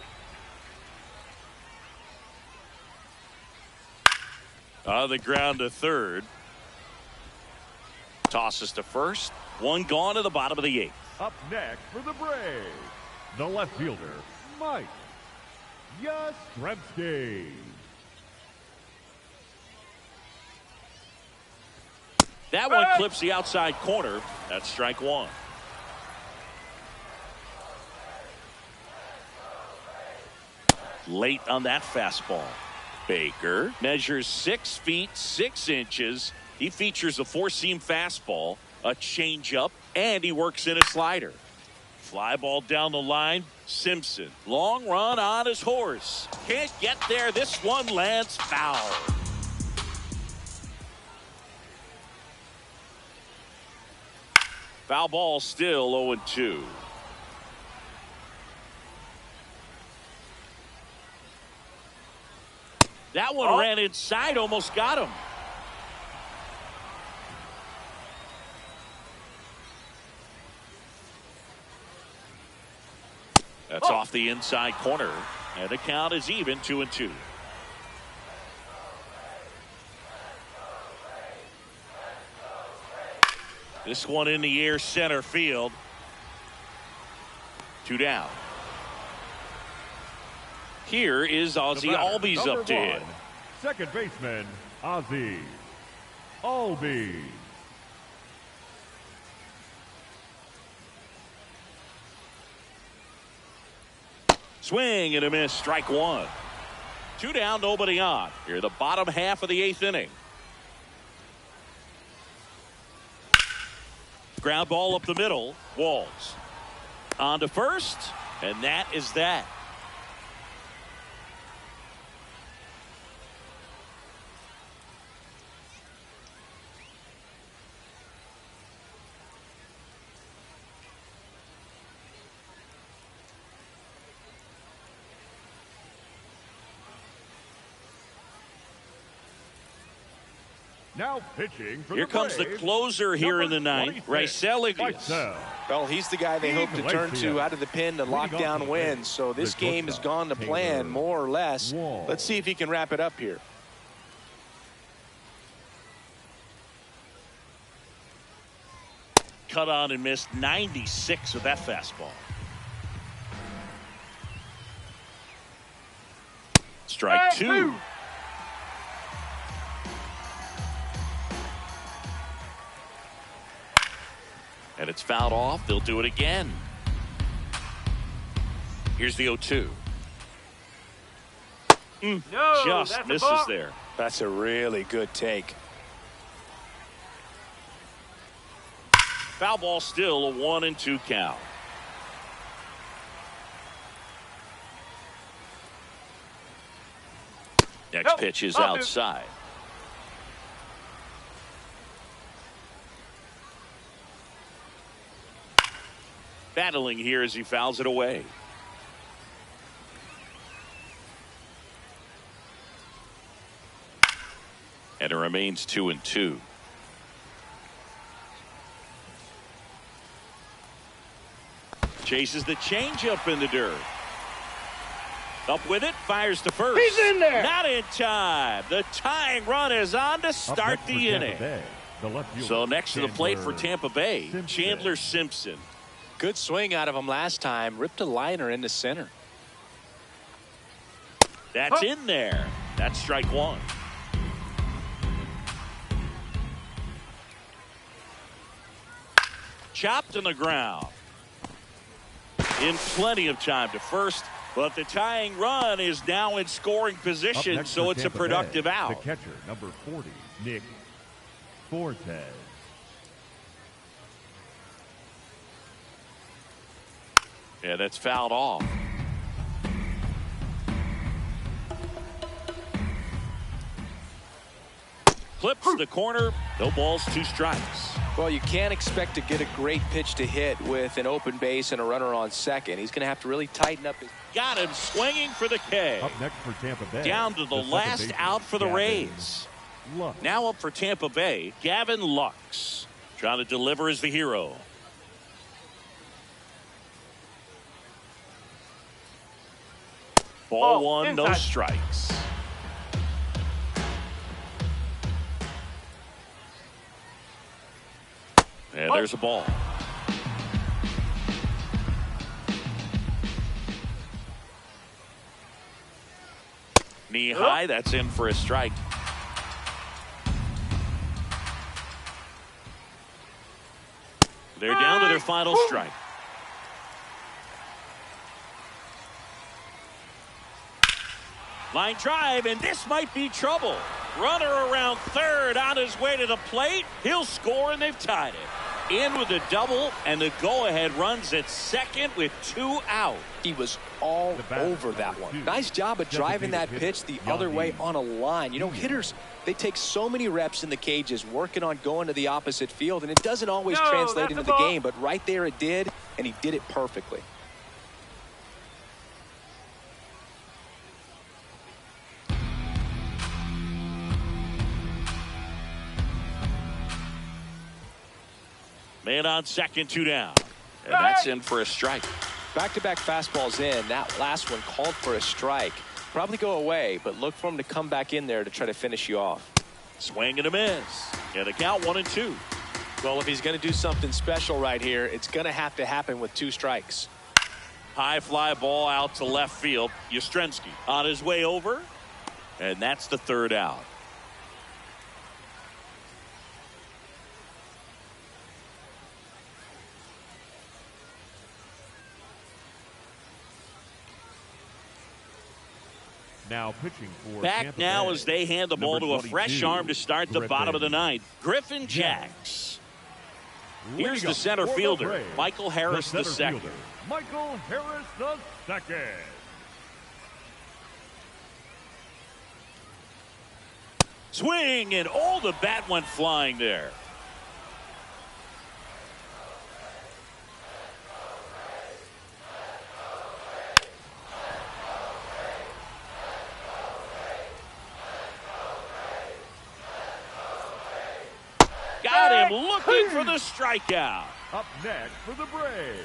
On the ground to third. Tosses to first. One gone to the bottom of the eighth. Up next for the Braves, the left fielder, Mike Yastrzemski. That one clips the outside corner. That's strike one. Late on that fastball. Baker measures 6 feet 6 inches. He features a four-seam fastball, a changeup, and he works in a slider. Fly ball down the line. Simpson, long run on his horse. Can't get there. This one lands foul. Foul ball still 0-2. That one ran inside, almost got him. That's off the inside corner, and the count is even 2-2. This one in the air, center field. 2 down. Here is Ozzie Albies up to him. Second baseman, Ozzie Albies. Swing and a miss, strike one. 2 down, nobody on. Here, the bottom half of the 8th inning. Ground ball up the middle. Walls on to first, and that is that. Now pitching for Here the comes the Braves, closer here in the ninth, Raisel. Well, he's the guy they hope to turn to out of the pen to lock down wins. So this game has gone to plan, more or less. Let's see if he can wrap it up here. Cut on and missed 96 with that fastball. Strike two. And it's fouled off. They'll do it again. Here's the 0-2. No, just misses there. That's a really good take. Foul ball, still a 1-2 count. Next pitch is outside. Battling here as he fouls it away. And it remains 2-2. Chases the changeup in the dirt. Up with it, fires to first. He's in there. Not in time. The tying run is on to start the inning. So next to the plate for Tampa Bay, Chandler Simpson. Good swing out of him last time. Ripped a liner into center. That's in there. That's strike one. Chopped on the ground. In plenty of time to first, but the tying run is now in scoring position, so it's a productive out. The catcher, number 40, Nick Fortes. Yeah, that's fouled off. Clips the corner. No balls, 2 strikes. Well, you can't expect to get a great pitch to hit with an open base and a runner on second. He's going to have to really tighten up his... Got him swinging for the K. Up next for Tampa Bay. Down to the last out for the Rays. Now up for Tampa Bay, Gavin Lux. Trying to deliver as the hero. Ball one, no strikes. And there's a ball. Knee high, that's in for a strike. They're down to their final strike. Line drive, and this might be trouble. Runner around third on his way to the plate. He'll score, and they've tied it. In with a double, and the go-ahead runs at second with 2 out. He was all over that one. Nice job of driving that pitch the other way on a line. You know, hitters, they take so many reps in the cages working on going to the opposite field, and it doesn't always translate into the game, but right there it did, and he did it perfectly. Man on second, 2 down. And that's in for a strike. Back-to-back fastballs in. That last one called for a strike. Probably go away, but look for him to come back in there to try to finish you off. Swing and a miss. And a count 1-2. Well, if he's going to do something special right here, it's going to have to happen with 2 strikes. High fly ball out to left field. Yastrzemski on his way over. And that's the third out. Now pitching for back Tampa now Bay, as they hand the ball to a fresh arm to start the bottom of the ninth. Griffin Jacks. Here's the center fielder, Michael Harris the second. Michael Harris the second. Swing, and all the bat went flying there. Got him looking for the strikeout. Up next for the Braves,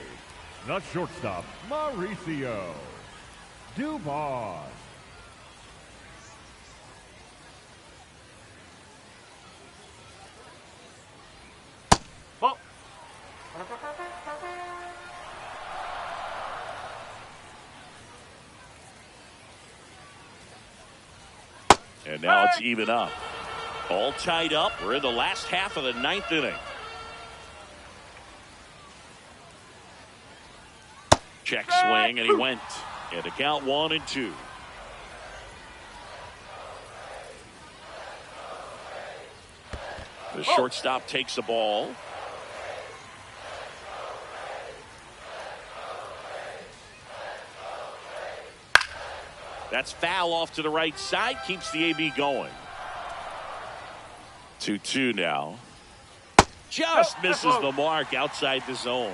the shortstop, Mauricio Dubon. Ball. And now it's even up. All tied up. We're in the last half of the ninth inning. Check swing, and he went. And to count 1-2. The shortstop takes the ball. That's foul off to the right side. Keeps the AB going. 2-2 now. Just misses the mark outside the zone.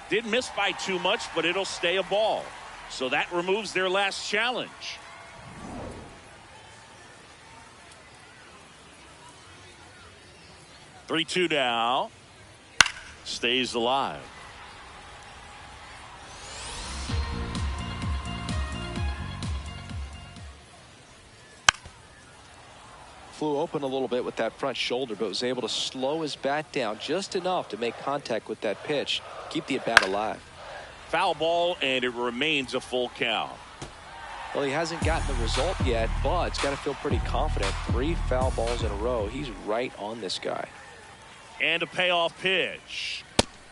Didn't miss by too much, but it'll stay a ball. So that removes their last challenge. Three-two now. Stays alive. Flew open a little bit with that front shoulder, but was able to slow his bat down just enough to make contact with that pitch, keep the at-bat alive. Foul ball, and it remains a full count. Well, he hasn't gotten the result yet, but he's got to feel pretty confident. 3 foul balls in a row. He's right on this guy. And a payoff pitch.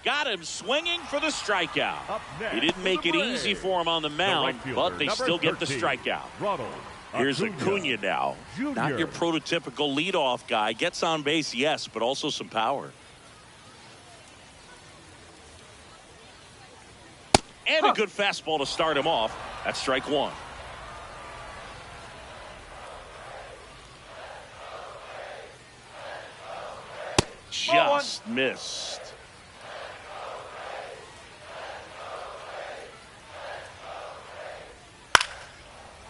Got him swinging for the strikeout. He didn't make it easy for him on the mound, but they still get the strikeout. Here's Acuna now. Not your prototypical leadoff guy. Gets on base, yes, but also some power. And a good fastball to start him off. That's strike one. Just missed.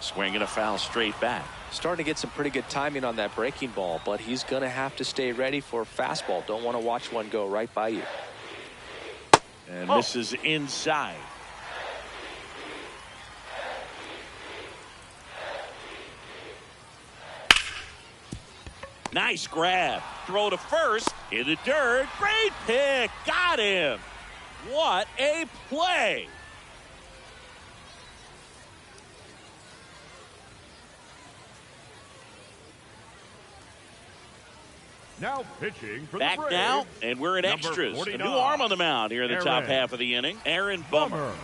Swinging a foul straight back. Starting to get some pretty good timing on that breaking ball, but he's going to have to stay ready for a fastball. Don't want to watch one go right by you. And misses inside. Nice grab. Throw to first. In the dirt. Great pick. Got him. What a play. Now pitching for back the Braves, now, and we're in extras. A new arm on the mound here in the top half of the inning. Aaron Bummer.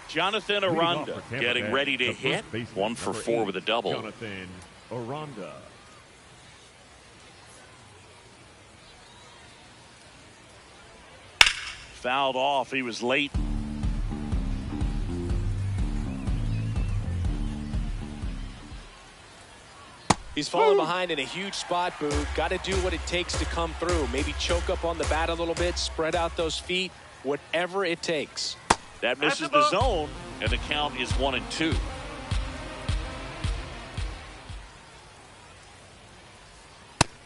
Jonathan Aranda getting ready to hit. 1 for 4 with a double. Jonathan Aranda. Fouled off. He was late. He's falling behind in a huge spot, Boo. Got to do what it takes to come through. Maybe choke up on the bat a little bit, spread out those feet, whatever it takes. That misses the zone, and the count is 1-2.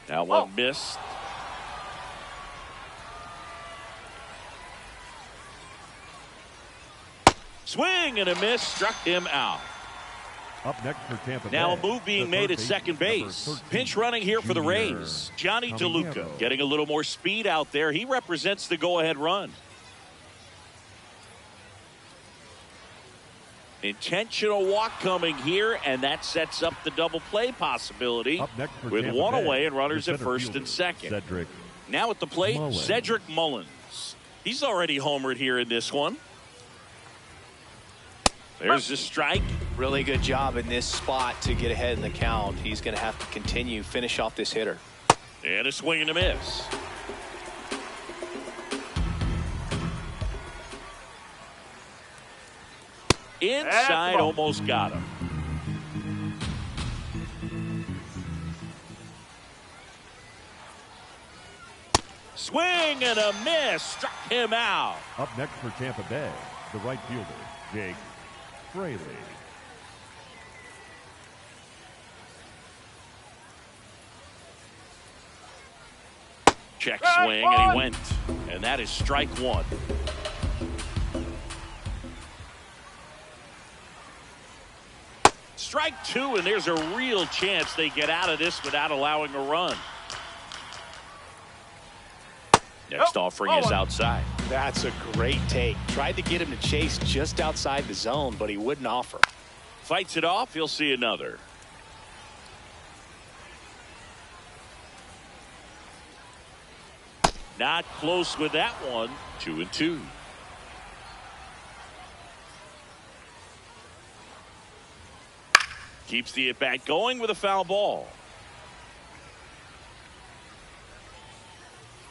Now one missed. Swing and a miss, struck him out. Up next for Tampa Now a Bay, move being made at second base. Pinch running here for the Rays. Johnny DeLuca getting a little more speed out there. He represents the go-ahead run. Intentional walk coming here, and that sets up the double play possibility Up next for with Tampa one Bay, away and runners the at center first fielder, and second. Cedric Now at the plate, Mullins. Cedric Mullins. He's already homered here in this one. There's the strike. Really good job in this spot to get ahead in the count. He's going to have to continue, finish off this hitter. And a swing and a miss. Inside, almost got him. Swing and a miss. Struck him out. Up next for Tampa Bay, the right fielder, Jake Fraley. Check swing, and he went. And that is strike one. Strike two, and there's a real chance they get out of this without allowing a run. Next offering is outside. That's a great take. Tried to get him to chase just outside the zone, but he wouldn't offer. Fights it off. He'll see another. Not close with that one. 2-2. Keeps the at-bat going with a foul ball.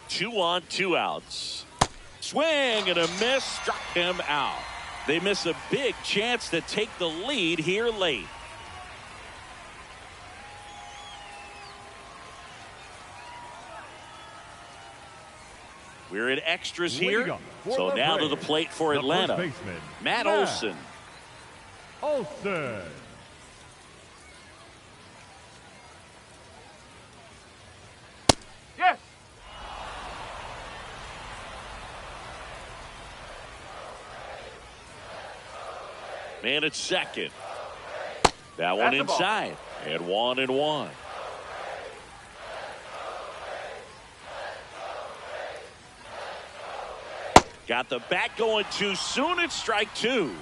2 on, 2 outs. Swing and a miss. Struck him out. They miss a big chance to take the lead here late. We're in extras here. So now to the plate for Atlanta. Matt Olson. Olson. Yes. Man at second. That one inside. And 1-1. Got the bat going too soon. It's strike two.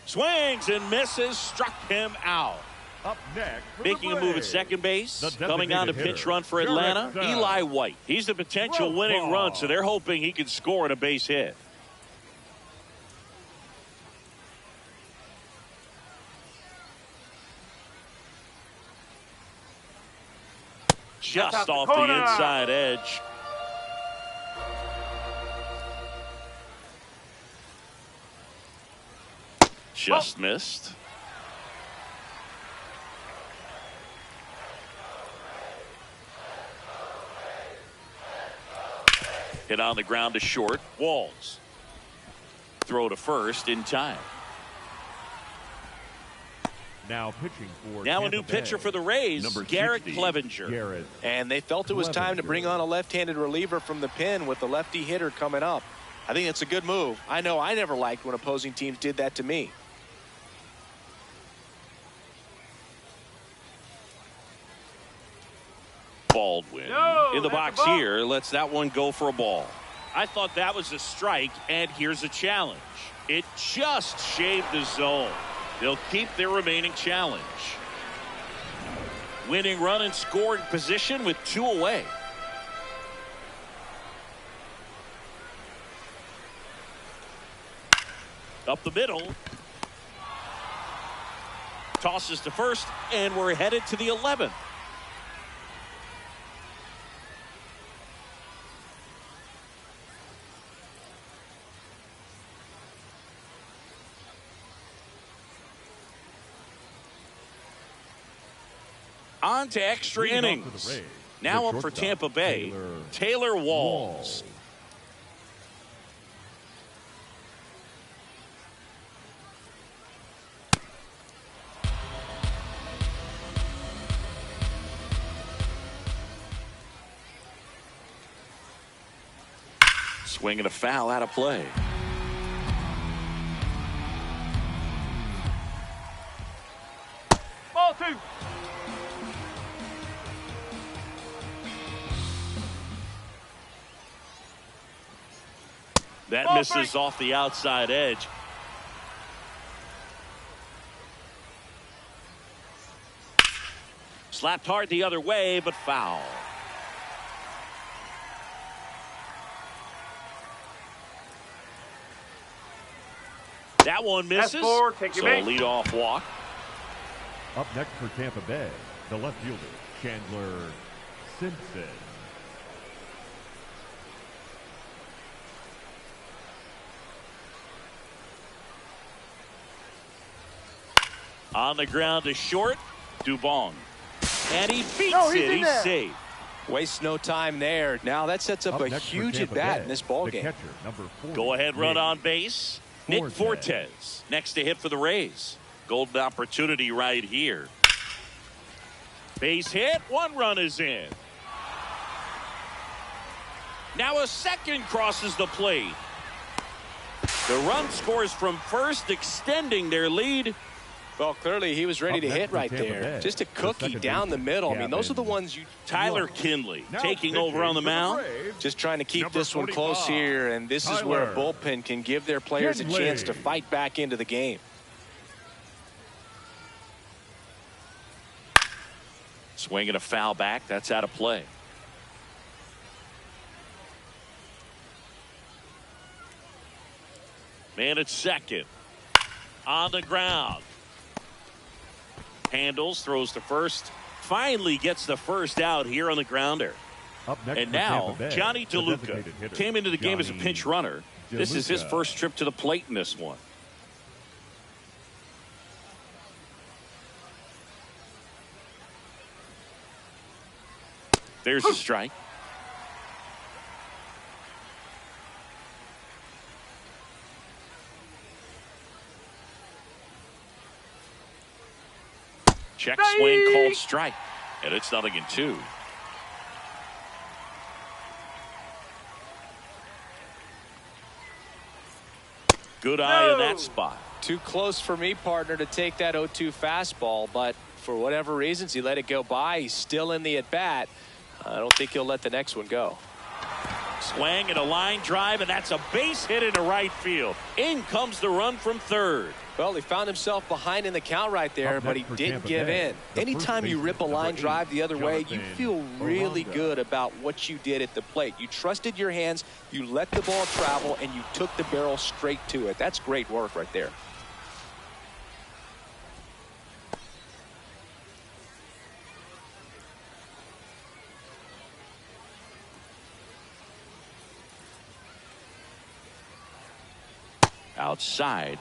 Swings and misses. Struck him out. Up next, making a move at second base. Coming on to pinch run for Atlanta, Eli White. He's the potential winning run, so they're hoping he can score on a base hit. Just off the inside edge. Just missed. Hit on the ground to short. Walls. Throw to first in time. Now pitching for Now Tampa a new Bay, pitcher for the Rays, number Garrett 60, Clevenger. Garrett And they felt it was time to bring on a left-handed reliever from the pen with the lefty hitter coming up. I think it's a good move. I know I never liked when opposing teams did that to me. Baldwin in the box here lets that one go for a ball. I thought that was a strike, and here's a challenge. It just shaved the zone. They'll keep their remaining challenge. Winning run in scoring position with 2 away. Up the middle. Tosses to first, and we're headed to the 11th. On to extra innings. Now up for Tampa Bay, Taylor Walls. Swinging a foul out of play. Ball 2. That misses off the outside edge. Slapped hard the other way, but foul. That one misses. So a leadoff walk. Up next for Tampa Bay, the left fielder, Chandler Simpson. On the ground to short, Dubon. And he beats it. He's safe. Wastes no time there. Now that sets up a huge at bat in this ball game. Go ahead, run on base. Nick Fortes next to hit for the Rays. Golden opportunity right here. Base hit. One run is in. Now a second crosses the plate. The run scores from first, extending their lead. Well, clearly he was ready to hit right there. Just a cookie down the middle. I mean, those are the ones you... Tyler Kinley taking over on the mound. Just trying to keep this one close here, and this is where a bullpen can give their players a chance to fight back into the game. Swinging a foul back. That's out of play. Man at second. On the ground. Handles, throws to first. Finally gets the first out here on the grounder. And now Johnny DeLuca came into the game as a pinch runner. This is his first trip to the plate in this one. There's a strike. Check swing called strike. And it's 0-2. Good eye in that spot. Too close for me, partner, to take that 0-2 fastball, but for whatever reasons he let it go by. He's still in the at bat. I don't think he'll let the next one go. Swing and a line drive, and that's a base hit into right field. In comes the run from third. Well, he found himself behind in the count right there, but he didn't give in. Anytime you rip a line drive the other way, you feel really good about what you did at the plate. You trusted your hands, you let the ball travel, and you took the barrel straight to it. That's great work right there. Outside.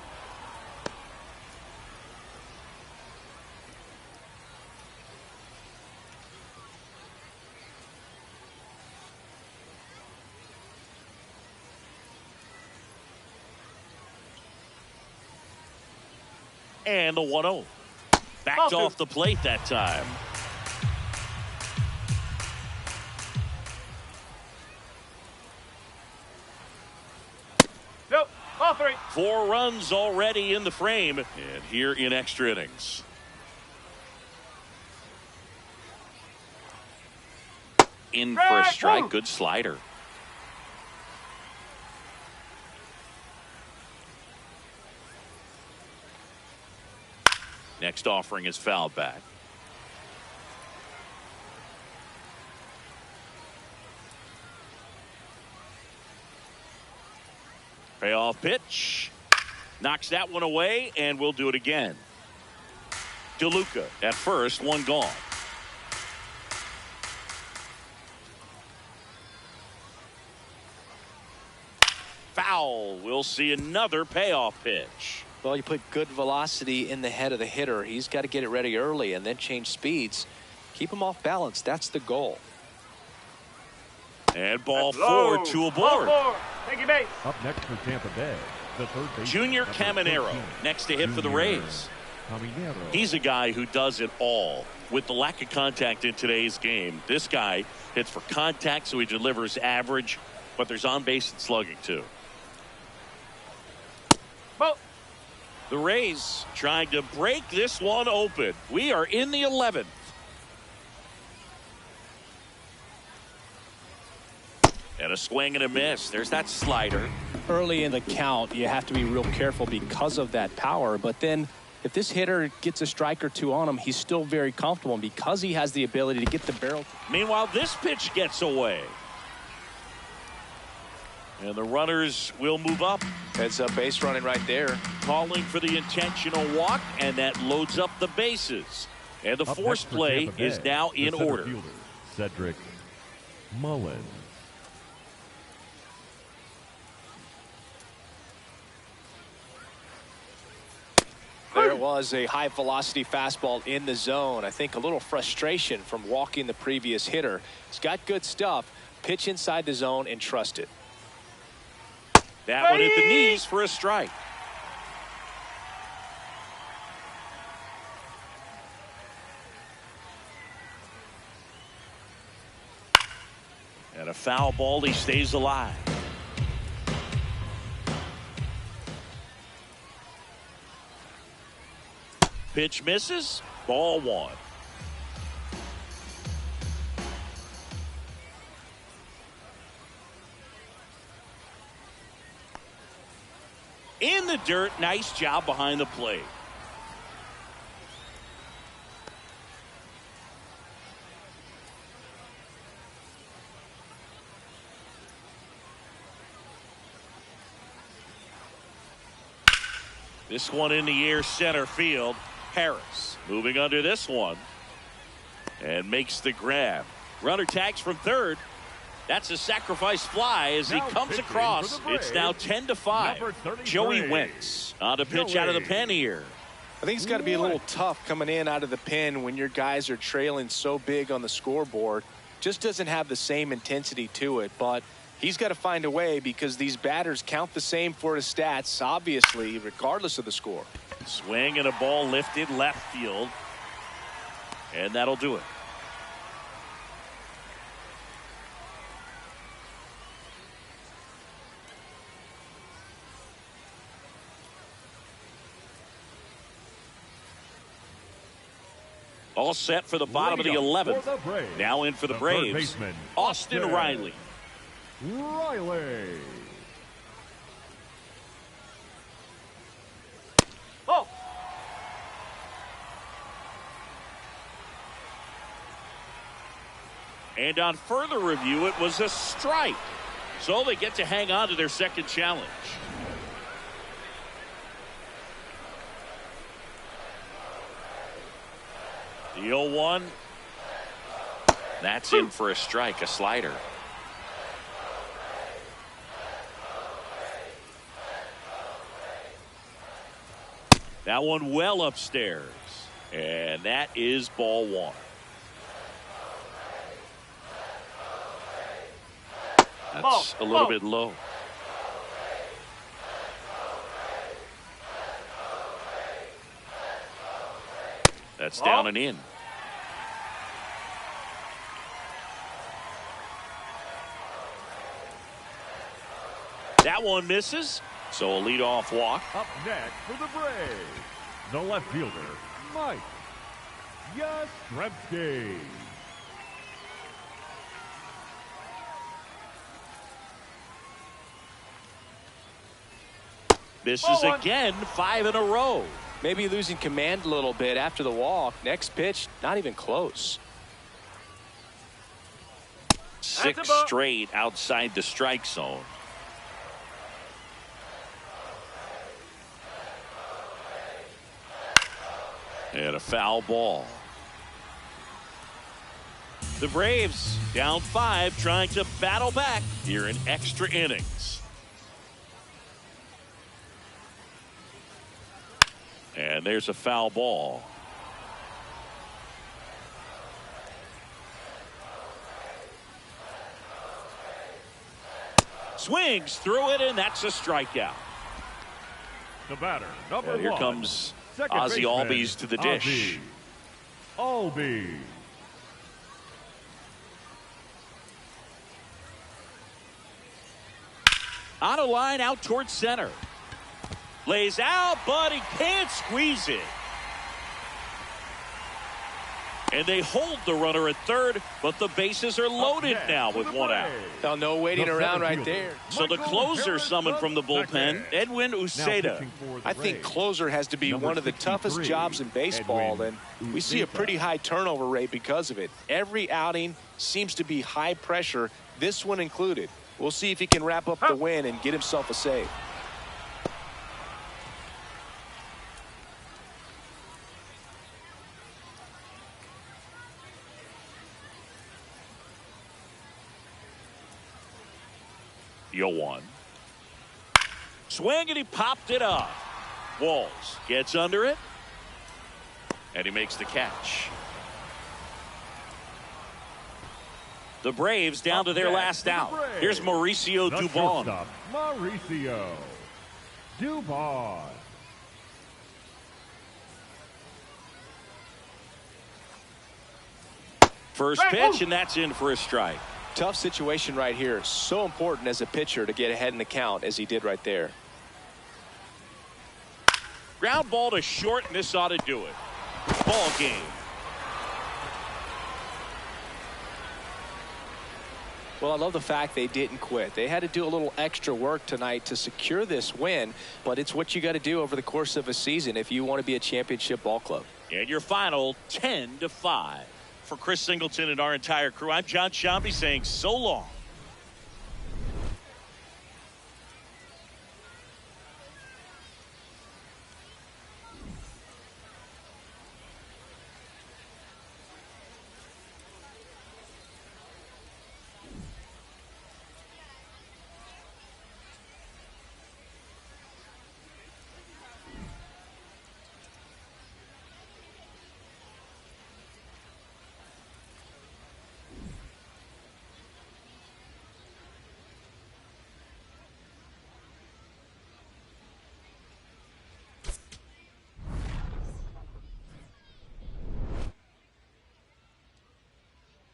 And the 1-0. Backed off the plate that time. Nope. All three. 4 runs already in the frame. And here in extra innings. In for a strike. Good slider. Next offering is foul back. Payoff pitch. Knocks that one away, and we'll do it again. DeLuca at first, one gone. Foul. We'll see another payoff pitch. Well, you put good velocity in the head of the hitter. He's got to get it ready early and then change speeds. Keep him off balance. That's the goal. And ball 4, 2 aboard. Thank you, base. Up next for Tampa Bay, the third baseman, Junior Caminero next to hit for the Rays. He's a guy who does it all. With the lack of contact in today's game, this guy hits for contact, so he delivers average, but there's on base and slugging too. The Rays trying to break this one open. We are in the 11th. And a swing and a miss. There's that slider. early in the count, you have to be real careful because of that power. But then if this hitter gets a strike or two on him, he's still very comfortable. And because he has the ability to get the barrel. Meanwhile, this pitch gets away. And the runners will move up. It's a base running right there. Calling for the intentional walk, and that loads up the bases. And the force play is now in order. Cedric Mullins. There it was, a high velocity fastball in the zone. I think a little frustration from walking the previous hitter. He's got good stuff. Pitch inside the zone and trust it. That one hit the knees for a strike. And a foul ball, he stays alive. Pitch misses, ball one. In the dirt, nice job behind the plate. This one in the air, center field. Harris moving under this one and makes the grab. Runner tags from third. That's a sacrifice fly as he comes across. It's now 10-5. Joey Wentz on a pitch out of the pen here. I think it's got to be a little tough coming in out of the pen when your guys are trailing so big on the scoreboard. Just doesn't have the same intensity to it, but he's got to find a way because these batters count the same for his stats, obviously, regardless of the score. Swing and a ball lifted left field. And that'll do it. All set for the bottom of the 11th. Now in for the Braves, Austin Riley. Oh! And on further review, it was a strike. So they get to hang on to their second challenge. The 0-1. That's in for a strike, a slider. That one well upstairs. And that is ball one. That's a little bit low. That's down and in. That one misses. So a leadoff walk. Up next for the Braves, the left fielder, Mike Yastrzemski. Misses again, 5 in a row. Maybe losing command a little bit after the walk. Next pitch, not even close. 6 straight outside the strike zone. And a foul ball. The Braves down 5, trying to battle back here in extra innings. And there's a foul ball. Swings through it, and that's a strikeout. The batter, number And here 1. comes Second Ozzie baseman, Albies to the dish. Albies. On a line out towards center. Lays out, but he can't squeeze it. And they hold the runner at third, but the bases are loaded now with one out. Now, no waiting around right there. So the closer summoned from the bullpen, Edwin Uceda. I think closer has to be one of the toughest jobs in baseball, and we see a pretty high turnover rate because of it. Every outing seems to be high pressure, this one included. We'll see if he can wrap up the win and get himself a save. Yo one. Swing, and he popped it up. Walls gets under it, and he makes the catch. The Braves down to their last out. Here's Mauricio Dubon. Mauricio Dubon. First pitch, and that's in for a strike. Tough situation right here. So important as a pitcher to get ahead in the count as he did right there. Ground ball to short, and this ought to do it. Ball game. Well, I love the fact they didn't quit. They had to do a little extra work tonight to secure this win, but it's what you got to do over the course of a season if you want to be a championship ball club. And your final 10-5. For Chris Singleton and our entire crew, I'm John Shambi saying so long.